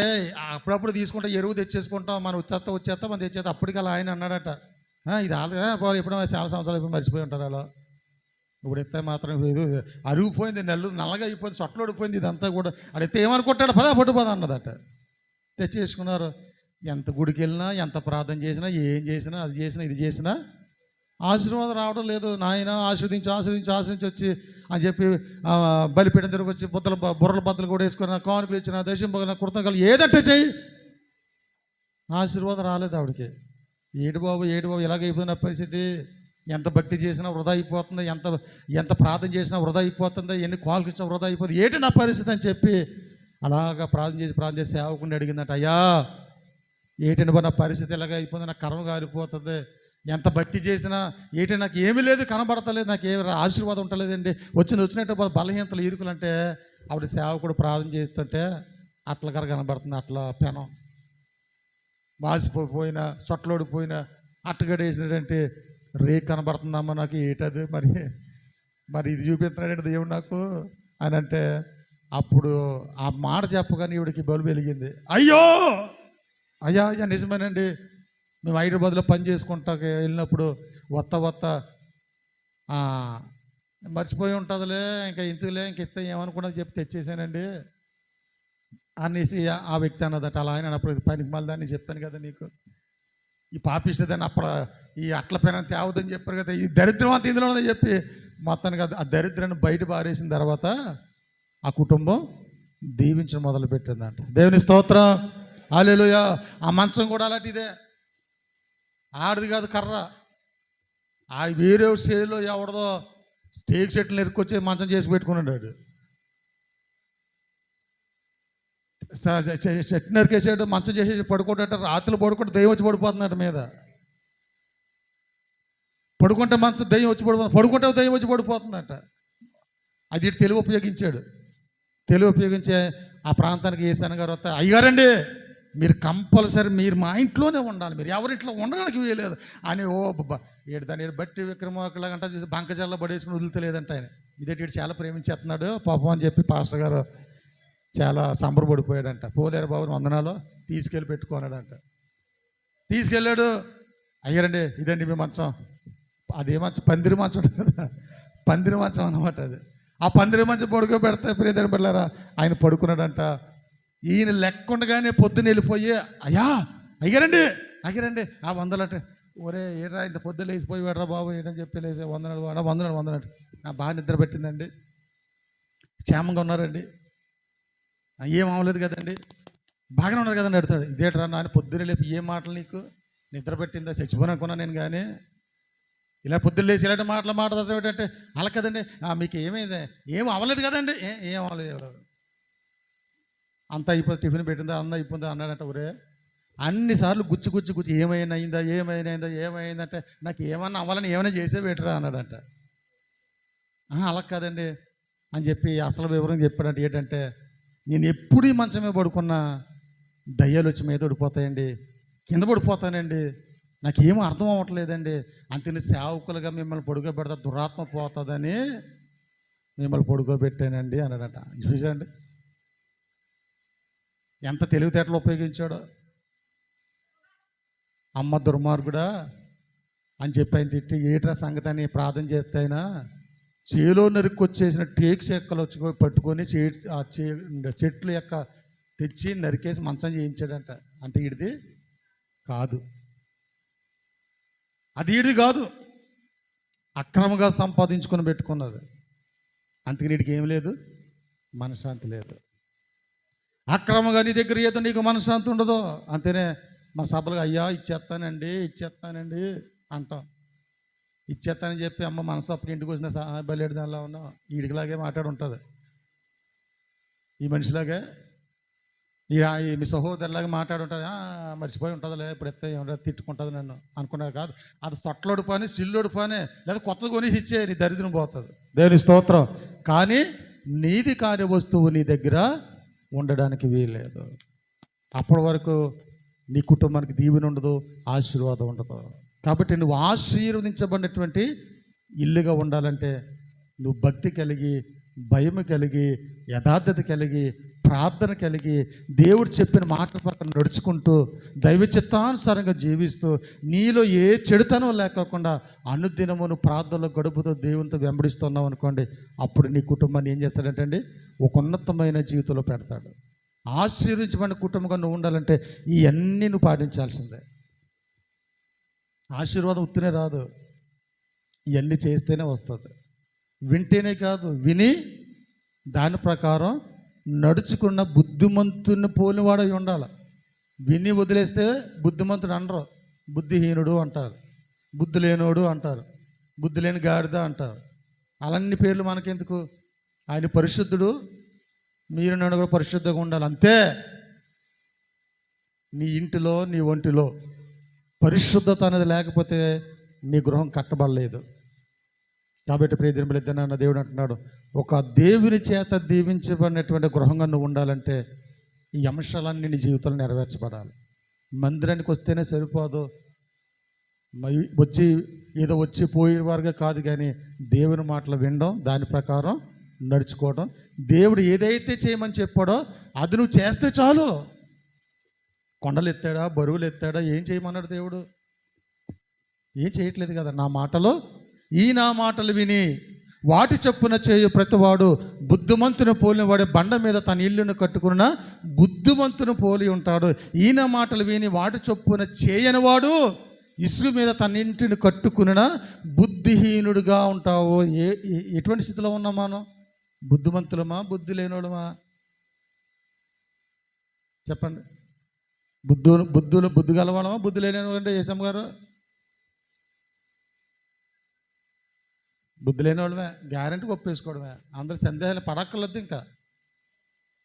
అప్పుడప్పుడు తీసుకుంటా, ఎరువు తెచ్చేసుకుంటాం, మనం వచ్చేస్తా మనం తెచ్చేస్తా. అప్పటికి అలా ఆయన అన్నాడట, ఇది ఎప్పుడో చాలా సంవత్సరాలు అయిపోయి మర్చిపోయి ఉంటారు అలా. ఇప్పుడు ఎత్తే మాత్రం ఇది అరిగిపోయింది, నల్లగా అయిపోయింది, సొట్లు ఓడిపోయింది, ఇదంతా కూడా. అడిగితే ఏమనుకుంటాడు? పట్టుపద అన్నదట. తెచ్చేసుకున్నారు. ఎంత గుడికి వెళ్ళినా, ఎంత ప్రార్థన చేసినా, ఏం చేసినా, అది చేసినా, ఇది చేసినా ఆశీర్వాదం రావడం లేదు. నాయన ఆశ్రదించి వచ్చి అని చెప్పి బలిపీఠం తిరిగి వచ్చి బుర్రల బద్దలు కూడా వేసుకున్న, కానుకలు ఇచ్చిన, దేశం పగిన, కృతజ్ఞతలు ఏదంటే చెయ్యి, ఆశీర్వాదం రాలేదు ఆవిడకి. ఏడు బాబు ఇలాగైపోయిన పరిస్థితి. ఎంత భక్తి చేసినా వృధా అయిపోతుంది, ఎంత ప్రార్థన చేసినా వృధా అయిపోతుంది, ఎన్ని కాల్కి ఇచ్చినా వృధా అయిపోతుంది, ఏంటి నా పరిస్థితి అని చెప్పి అలాగా ప్రార్థన చేసి సేవకుండా అడిగిందట, అయ్యా ఏటని నా పరిస్థితి ఇలాగ అయిపోతుంది, నాకు కర్మ కాలిపోతుంది, ఎంత భక్తి చేసినా ఏంటి నాకు ఏమీ లేదు, కనబడతలేదు, నాకు ఏమి ఆశీర్వాదం ఉంటలేదండి, వచ్చినట్టు బలహీనతలు ఇరుకులు. అంటే ఆవిడ సేవకుడు ప్రార్థన చేస్తుంటే అట్లకర కనబడుతుంది. అట్లా పెనం వాసిపోయినా, చొట్లోడిపోయినా, అట్టగడేసినటువంటి రేక్ కనబడుతుందమ్మా నాకు. ఏటది మరి ఇది చూపిస్తున్నాడంటే దేవుడు నాకు అని అంటే, అప్పుడు ఆ మాట చెప్పగానే ఈవిడికి బలుపు వెలిగింది. అయ్యా నిజమేనండి, మేము హైదరాబాద్లో పని చేసుకుంటా వెళ్ళినప్పుడు వత్త మర్చిపోయి ఉంటుందిలే, ఇంకా ఇంతలే, ఇస్తే ఏమనుకున్నా చెప్పి తెచ్చేసానండి అనేసి ఆ వ్యక్తి అన్నదట. అలా ఆయన అప్పుడు పనికి మళ్ళీ దాన్ని చెప్పాను కదా నీకు, ఈ పాపిస్తుందని అప్పుడు ఈ అట్ల పైన తేవద్దని చెప్పారు కదా, ఈ దరిద్రం అంతా ఇందులో ఉందని చెప్పి మొత్తానికి ఆ దరిద్రాన్ని బయట పారేసిన తర్వాత ఆ కుటుంబం దీవించడం మొదలుపెట్టిందంట. దేవుని స్తోత్రం. హల్లెలూయా. ఆ మంచం కూడా అలాంటిదే, ఆడిది కాదు, కర్ర. వేరే స్టేజ్లో ఎవడదో స్టేక్ సెట్లు ఎరుకొచ్చి మంచం చేసి పెట్టుకున్నాడు. చెట్టు నరికేసాడు, మంచం చేసేసి పడుకుంటే రాత్రులు పడుకుంటే దయ్యం వచ్చి పడిపోతుందట మీద. పడుకుంటే మంచం దయ్యం వచ్చి పడుకుంటే దయ్యం వచ్చి పడిపోతుందట. అది తెలివి ఉపయోగించాడు. తెలివి ఉపయోగించే ఆ ప్రాంతానికి ఏసాన గారు వస్తే, అయ్యారండి మీరు కంపల్సరీ మీరు మా ఇంట్లోనే ఉండాలి, మీరు ఎవరింట్లో ఉండడానికి వీలేదు అని. ఓ బాబా దాన్ని బట్టి విక్రమార్కులాగంట చూసి బంకజల్లో పడేసుకుని వదులుతలేదంట ఆయన. ఇదేంటి చాలా ప్రేమించేస్తున్నాడు పాపం అని చెప్పి పాస్టర్ గారు చాలా సంబరపడిపోయాడంట. పోలేరు బాబు వందనాలు తీసుకెళ్ళి పెట్టుకున్నాడంట. తీసుకెళ్ళాడు. అయ్యారండి ఇదండి మీ మంచం. అదే మంచం పందిరి మంచం ఉంటుంది కదా, పందిరి మంచం అన్నమాట అది. ఆ పందిరి మంచం పడుకోబెడితే ప్రియమైన బిడ్డలారా ఆయన పడుకున్నాడంట. ఈయన లెక్క ఉండగానే పొద్దున్న వెళ్ళిపోయి, అయ్యారండి ఆ వందలంటే, ఒరే ఏట్రా ఇంత పొద్దున్న లేచిపోయి వేడరా బాబు ఏంటని చెప్పి లేచి వందనాలు బాగా నిద్ర పెట్టిందండి, క్షేమంగా ఉన్నారండి, ఏం అవ్వలేదు కదండి, బాగానే ఉన్నారు కదండి అడుగుతాడు. ఇదేట్రా నాన్న పొద్దున్న లేపి ఏం మాటలు నీకు నిద్ర పెట్టిందా, చచ్చిపోనుకున్నా నేను కానీ ఇలా పొద్దున్న లేచి ఇలాంటి మాట్లాడతాడంటే అలా కదండి, మీకు ఏమైంది, ఏం అవ్వలేదు కదండి, ఏం అవ్వలేదు, అంతా అయిపోతుంది, టిఫిన్ పెట్టిందా అన్న అయిపోయిందా అన్నాడంట. ఒరే అన్నిసార్లు గుచ్చి ఏమైందంటే నాకు ఏమన్నా అవ్వాలని ఏమైనా చేసే పెట్టరా అన్నాడంట. అలా కాదండి అని చెప్పి అసలు వివరం చెప్పాడంటే ఏంటంటే, నేను ఎప్పుడు ఈ మంచమే పడుకున్నా దయ్యాలు వచ్చి మీద పడిపోతాయండి, కింద పడిపోతానండి, నాకేమో అర్థం అవ్వట్లేదండి, అంతని సేవకులుగా మిమ్మల్ని పడుకోబెడతా దురాత్మ పోతుందని మిమ్మల్ని పడుకోబెట్టానండి అన్నాడట. చూసాండి ఎంత తెలివితేటలు ఉపయోగించాడో. అమ్మ దుర్మార్గుడా అని చెప్పి ఆయన తిట్టి ఏట్రా సంగతి అని ప్రార్థన చేస్తే అయినా చేలో నరుక్కొచ్చేసిన టేక్ చెక్కలు వచ్చి పట్టుకొని చెట్లు యొక్క తెచ్చి నరికేసి మంచం చేయించాడంట. అంటే ఈడిది కాదు, అది ఈడిది కాదు, అక్రమంగా సంపాదించుకొని పెట్టుకున్నది. అందుకని వీడికి ఏం లేదు, మనశ్శాంతి లేదు. అక్రమంగా నీ దగ్గర ఏదో నీకు మనశ్శాంతి ఉండదు. అంతేనే మన సభలుగా అయ్యా ఇచ్చేస్తానండి అంటాం. ఇచ్చేస్తానని చెప్పి అమ్మ మనసు అప్పకి ఇంటికి వచ్చిన బలేడు దానిలో ఉన్నాం. ఈడికిలాగే మాట్లాడి ఉంటుంది, ఈ మనిషిలాగే మీ సహోదరులాగా మాట్లాడి ఉంటుంది. మర్చిపోయి ఉంటుందిలే ఇప్పుడు ఎత్తే తిట్టుకుంటుంది నన్ను అనుకున్నాడు. కాదు, అది తొట్టలోడు పని సిల్లోడు పని, లేదా కొత్తది కొనేసి ఇచ్చే నీ దరిద్రం పోతుంది. దేవుని స్తోత్రం. కానీ నీది కాని వస్తువు నీ దగ్గర ఉండడానికి వీల్లేదు. అప్పటి వరకు నీ కుటుంబానికి దీవెన ఉండదు, ఆశీర్వాదం ఉండదు. కాబట్టి నువ్వు ఆశీర్వదించబడినటువంటి ఇల్లుగా ఉండాలంటే నువ్వు భక్తి కలిగి, భయం కలిగి, యథార్థత కలిగి, ప్రార్థన కలిగి, దేవుడు చెప్పిన మాటల ప్రకారం నడుచుకుంటూ దైవ చిత్తానుసారంగా జీవిస్తూ నీలో ఏ చెడుతనం లేకోకుండా అనుదినమును ప్రార్థనలో గడుపుతూ దేవునితో వెంబడిస్తున్నావు అనుకోండి, అప్పుడు నీ కుటుంబాన్ని ఏం చేస్తాడంటే ఒక ఉన్నతమైన జీవితంలో పెడతాడు. ఆశీర్వదించబడిన కుటుంబంగా నువ్వు ఉండాలంటే ఇవన్నీ నువ్వు పాటించాల్సిందే. ఆశీర్వాదం ఉత్తినే రాదు, ఇవన్నీ చేస్తేనే వస్తుంది. వింటేనే కాదు, విని దాని ప్రకారం నడుచుకున్న బుద్ధిమంతుని పోలివాడై ఉండాలి. విని వదిలేస్తే బుద్ధిమంతుడు అనరు, బుద్ధిహీనుడు అంటారు, బుద్ధి లేనోడు అంటారు, బుద్ధి లేని గాడిద అంటారు. అలాంటి పేర్లు మనకెందుకు? ఆయన పరిశుద్ధుడు, మీరు నన్ను కూడా పరిశుద్ధంగా ఉండాలి. అంతే. నీ ఇంటిలో నీ ఒంటిలో పరిశుద్ధత అనేది లేకపోతే నీ గృహం కట్టబడలేదు. కాబట్టి ప్రియదినములైన దేవుడు అంటున్నాడు, ఒక దేవుని చేత దీవించబడినటువంటి గృహంగా నువ్వు ఉండాలంటే ఈ అంశాలన్నీ నీ జీవితంలో నెరవేర్చబడాలి. మందిరానికి వస్తేనే సరిపోదు, వచ్చి పోయేవారుగా కాదు, కానీ దేవుని మాటలు వినడం, దాని ప్రకారం నడుచుకోవడం. దేవుడు ఏదైతే చేయమని చెప్పాడో అది నువ్వు చేస్తే చాలు. కొండలు ఎత్తాడా, బరువులు ఎత్తాడా, ఏం చేయమన్నాడు దేవుడు? ఏం చేయట్లేదు కదా. నా మాటలు విని వాటి చొప్పున చేయు ప్రతివాడు బుద్ధిమంతుని పోలిన వాడే బండ మీద తన ఇల్లును కట్టుకున్న బుద్ధిమంతుని పోలి ఉంటాడు. ఈయన మాటలు విని వాటి చొప్పున చేయని వాడు ఇసుక మీద తన ఇంటిని కట్టుకున్న బుద్ధిహీనుడుగా ఉంటావు. ఎటువంటి స్థితిలో ఉన్నాం మనం? బుద్ధిమంతులమా, బుద్ధి లేనోడమా? చెప్పండి. బుద్ధి గలవాడమా, బుద్ధి లేనివాడంటే యేసమ్మ గారు? బుద్ధి లేని వాళ్ళమే, గ్యారెంటీ ఒప్పేసుకోవడమే. అందరు సందేహాలు పడక్కర్లేదు. ఇంకా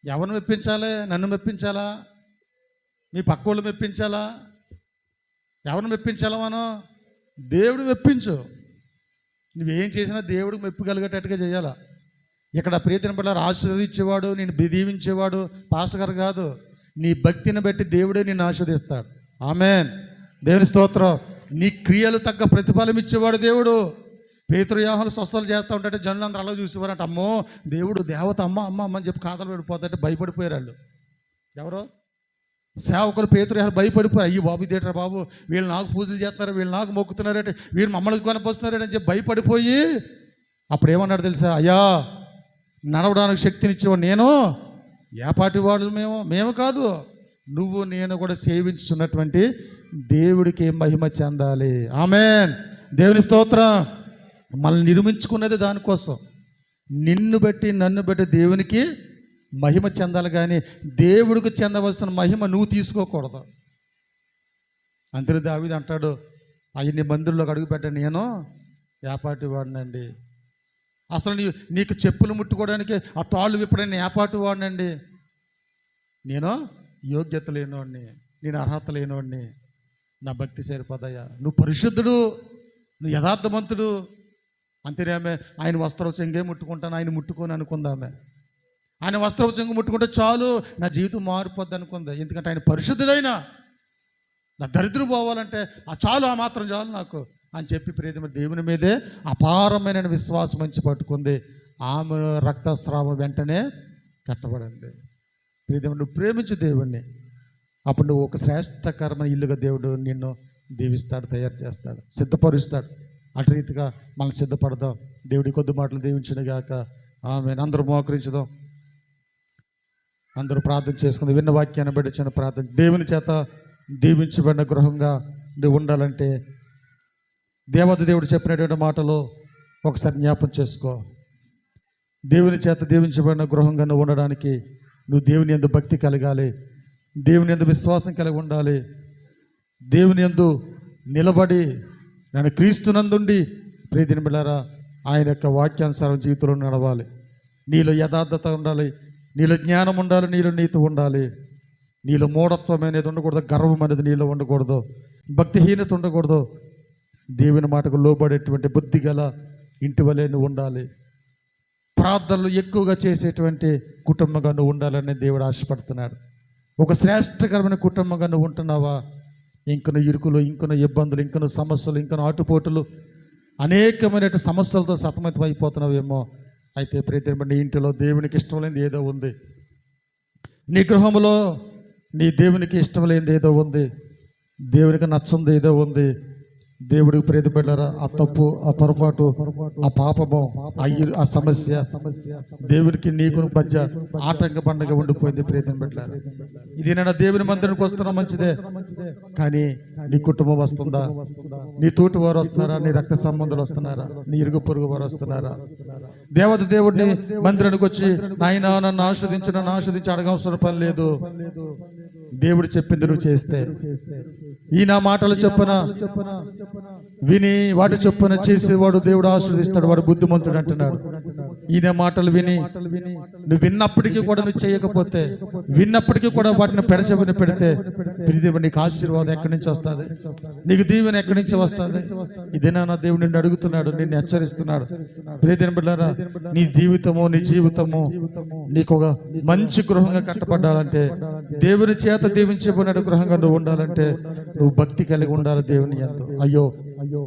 ఎవరిని మెప్పించాలి? నన్ను మెప్పించాలా? మీ పక్క వాళ్ళు మెప్పించాలా? ఎవరిని మెప్పించాలా? మనం దేవుడు మెప్పించు. నువ్వేం చేసినా దేవుడికి మెప్పిగలిగేటట్టుగా చేయాలా. ఇక్కడ ప్రియతమ బిడ్డలారా, ఆశీర్వదించేవాడు, నేను దీవించేవాడు పాస్టర్ గారు కాదు. నీ భక్తిని బట్టి దేవుడే నిన్ను ఆశీర్వదిస్తాడు. ఆమేన్. దేవుని స్తోత్రం. నీ క్రియలు తగ్గ ప్రతిఫలం ఇచ్చేవాడు దేవుడు. పేతురు యోహాను స్వస్థతలు చేస్తూ ఉంటే జనులు అందరూ అలా చూసేవారంట. అమ్మో దేవుడు దేవత అమ్మ అమ్మ అమ్మ అని చెప్పి కాదలు పడిపోతుంటే భయపడిపోయారు వాళ్ళు. ఎవరో సేవకులు పేతురు యోహాను భయపడిపోయారు. అయ్యి బాబు ఇదేట్రా బాబు, వీళ్ళు నాకు పూజలు చేస్తున్నారు, వీళ్ళు నాకు మొక్కుతున్నారంటే, వీళ్ళు మమ్మల్ని కొనపోస్తున్నారని చెప్పి భయపడిపోయి అప్పుడు ఏమన్నాడు తెలుసా? అయ్యా, నడవడానికి శక్తినిచ్చేవాడు నేను, ఏపాటి వాడు మేము కాదు, నువ్వు నేను కూడా సేవించుతున్నటువంటి దేవుడికి మహిమ చెందాలి. ఆమేన్. దేవుని స్తోత్రం. మనల్ని నిర్మించుకున్నది దానికోసం. నిన్ను బట్టి నన్ను బట్టి దేవునికి మహిమ చెందాలి, కానీ దేవుడికి చెందవలసిన మహిమ నువ్వు తీసుకోకూడదు. అంతే దావీదు అంటాడు, అయ్యి మందిరంలోకి అడుగుపెట్ట నేను ఏపాటి వాడినండి, అసలు నీకు చెప్పులు ముట్టుకోవడానికి ఆ తాళ్ళు విప్పడానికి ఏపాటి వాడినండి, నేను యోగ్యత లేనివాడిని, నేను అర్హత లేనివాడిని, నా భక్తి సరిపోదయ్యా, నువ్వు పరిశుద్ధుడు, నువ్వు యథార్థవంతుడు. అంతేనేమే ఆయన వస్త్రపు చెంగే ముట్టుకుంటాను, ఆయన ముట్టుకొని అనుకుందామే. ఆయన వస్త్రపు చెంగు ముట్టుకుంటే చాలు నా జీవితం మారిపోద్ది అనుకుంది. ఎందుకంటే ఆయన పరిశుద్ధుడైన, నా దరిద్రం పోవాలంటే ఆ చాలు, ఆ మాత్రం చాలు నాకు అని చెప్పి ప్రియతమ దేవుని మీదే అపారమైన విశ్వాసం మంచి పట్టుకుంది. ఆమె రక్తస్రావం వెంటనే కట్టబడింది. ప్రియతమ నువ్వు ప్రేమించు దేవుణ్ణి, అప్పుడు నువ్వు ఒక శ్రేష్టకరమైన ఇల్లుగా దేవుడు నిన్ను దీవిస్తాడు, తయారు చేస్తాడు, సిద్ధపరుస్తాడు. అటు రీతిగా మనం సిద్ధపడదాం. దేవుడి కొద్ది మాటలు దీవించిన గాక. ఆమేన్. అందరూ మోకరించుదాం, అందరూ ప్రార్థన చేసుకుందాం. విన్న వాక్యాన్ని బట్టి చిన్న ప్రార్థన. దేవుని చేత దీవించబడిన గృహంగా నువ్వు ఉండాలంటే దేవుడు చెప్పినటువంటి మాటలు ఒకసారి జ్ఞాపం చేసుకో. దేవుని చేత దీవించబడిన గృహంగా నువ్వు ఉండడానికి నువ్వు దేవుని యందు భక్తి కలగాలి, దేవుని యందు విశ్వాసం కలిగి ఉండాలి, దేవుని యందు నిలబడి నేను క్రీస్తునందుండి ప్రియదిన బిడ్డలారా ఆయన యొక్క వాక్యానుసారం జీవితంలో నడవాలి. నీలో యథార్థత ఉండాలి, నీలో జ్ఞానం ఉండాలి, నీలో నీతి ఉండాలి, నీలో మూఢత్వం అనేది ఉండకూడదు, గర్వం అనేది నీలో ఉండకూడదు, భక్తిహీనత ఉండకూడదు. దేవుని మాటకు లోబడేటువంటి బుద్ధి గల ఇంటి వలె నువ్వు ఉండాలి. ప్రార్థనలు ఎక్కువగా చేసేటువంటి కుటుంబంగా నువ్వు ఉండాలని దేవుడు ఆశపడుతున్నాడు. ఒక శ్రేష్టకరమైన కుటుంబంగా నువ్వు ఉంటున్నావా? ఇంకను ఇరుకులు, ఇంకను ఇబ్బందులు, ఇంకను సమస్యలు, ఇంకను ఆటుపోటులు, అనేకమైన సమస్యలతో సతమతం అయిపోతున్నావేమో. అయితే ప్రతి నీ ఇంటిలో దేవునికి ఇష్టం లేనిది ఏదో ఉంది, నీ గృహంలో నీ దేవునికి ఇష్టం లేనిది ఏదో ఉంది, దేవునికి నచ్చంది ఏదో ఉంది. దేవుడికి ప్రేత బిడ్డలారా ఆ తప్పు, ఆ పొరపాటు, ఆ పాపము, ఆ సమస్య దేవునికి నీకు మధ్య ఆటంక పండుగ ఉండిపోయింది. ప్రేతం బిడ్డలారా, ఇది నేను దేవుని మందిరానికి వస్తున్నా మంచిదే, కానీ నీ కుటుంబం వస్తుందా? నీ తోటి వారు వస్తున్నారా? నీ రక్త సంబంధాలు వస్తున్నారా? నీ ఇరుగు పొరుగు వారు వస్తున్నారా? దేవుడిని మందిరానికి వచ్చి నాయనా నన్ను ఆస్వాదించి అడగవలసిన పని లేదు. దేవుడు చెప్పింది నువ్వు చేస్తే, ఈ నా మాటలు చొప్పున విని వాటి చొప్పున చేసేవాడు దేవుడు ఆశీర్వదిస్తాడు, వాడు బుద్ధిమంతుడు అంటున్నాడు. ఈయన మాటలు విని నువ్వు విన్నప్పటికీ కూడా నువ్వు చేయకపోతే, విన్నప్పటికీ కూడా వాటిని పెడచెవిన పెడితే నీకు ఆశీర్వాదం ఎక్కడి నుంచి వస్తుంది? నీకు దీవెన ఎక్కడి నుంచి వస్తుంది? ఇదేనా నా దేవుడు నిన్ను అడుగుతున్నాడు, నిన్ను హెచ్చరిస్తున్నాడు. ప్రియమైన బిడ్డలారా, నీ జీవితము నీకు ఒక మంచి గృహంగా కట్టబడాలంటే, దేవుని చేత దీవించబడిన గృహంగా నువ్వు ఉండాలంటే నువ్వు భక్తి కలిగి ఉండాలి దేవుని యందు. అయ్యో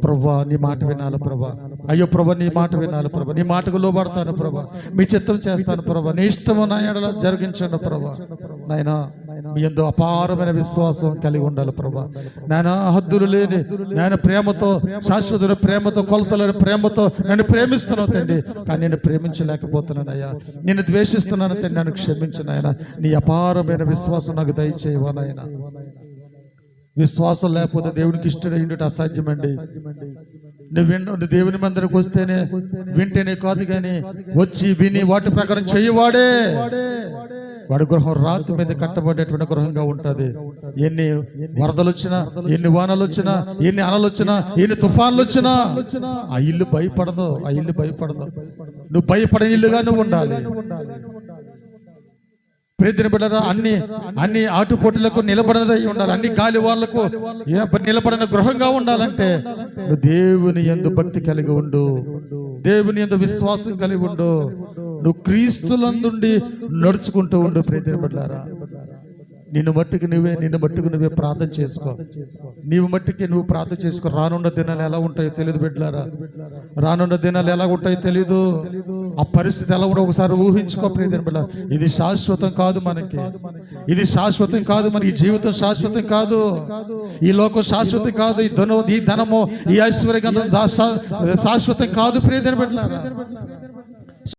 ప్రభువా నీ మాట వినాలి ప్రభా, అయ్యో ప్రభా నీ మాట వినాలి ప్రభా, నీ మాటకు లోబడతాను ప్రభా, మీ చిత్తం చేస్తాను ప్రభా, నీ ఇష్టము నా ఎడల జరిగించండి ప్రభా. నాయనా మీ యందు అపారమైన విశ్వాసం కలిగి ఉండాలి ప్రభా. నాయనా హద్దులు లేని నేను ప్రేమతో, శాశ్వత ప్రేమతో, కొలతలేని ప్రేమతో నన్ను ప్రేమిస్తున్నావు తండ్రి, కానీ నేను ప్రేమించలేకపోతున్నానయ్యా, నేను ద్వేషిస్తున్నాను తండ్రి, నన్ను క్షమించిన ఆయన. నీ అపారమైన విశ్వాసం నాకు దయచేయవా నాయనా. విశ్వాసం లేకపోతే దేవునికి ఇష్టడైండుట అసాధ్యమండి. నువ్వు దేవుని మందిరకు వస్తేనే, వింటేనే కాదు, కానీ వచ్చి విని వాటి ప్రకారం చెయ్యవాడే వాడి గృహం రాతి మీద కట్టబడేటువంటి గృహంగా ఉంటుంది. ఎన్ని వరదలు వచ్చినా, ఎన్ని వానలు వచ్చినా, ఎన్ని అలలు వచ్చినా, ఎన్ని తుఫాన్లు వచ్చినా ఆ ఇల్లు భయపడదు, ఆ ఇల్లు భయపడదు. నువ్వు భయపడే ఇల్లుగా నువ్వు ఉండాలి. ప్రియమైన బిడ్డలారా, అన్ని ఆటుపోటులకు నిలబడినదై ఉండాలి, అన్ని గాలి వాళ్లకు నిలబడిన గృహంగా ఉండాలంటే నువ్వు దేవుని యందు భక్తి కలిగి ఉండు, దేవుని యందు విశ్వాసం కలిగి ఉండు. నువ్వు క్రీస్తులందుండి నడుచుకుంటూ ఉండు ప్రియమైన బిడ్డలారా. నిన్ను మట్టుకు నువ్వే ప్రార్థన చేసుకో. నీవు మట్టుకి నువ్వు ప్రార్థన చేసుకో. రానున్న దినాలు ఎలా ఉంటాయో తెలియదు బిడ్డలారా. రానున్న దినాలు ఎలా ఉంటాయో తెలీదు. ఆ పరిస్థితి ఎలా ఉండో ఒకసారి ఊహించుకో ప్రియమైన బిడ్డలారా. ఇది శాశ్వతం కాదు మనకి. ఇది శాశ్వతం కాదు. మన ఈ జీవితం శాశ్వతం కాదు. ఈ లోకం శాశ్వతం కాదు. ఈ ధనము, ఈ ఐశ్వర్యం శాశ్వతం కాదు ప్రియమైన బిడ్డలారా.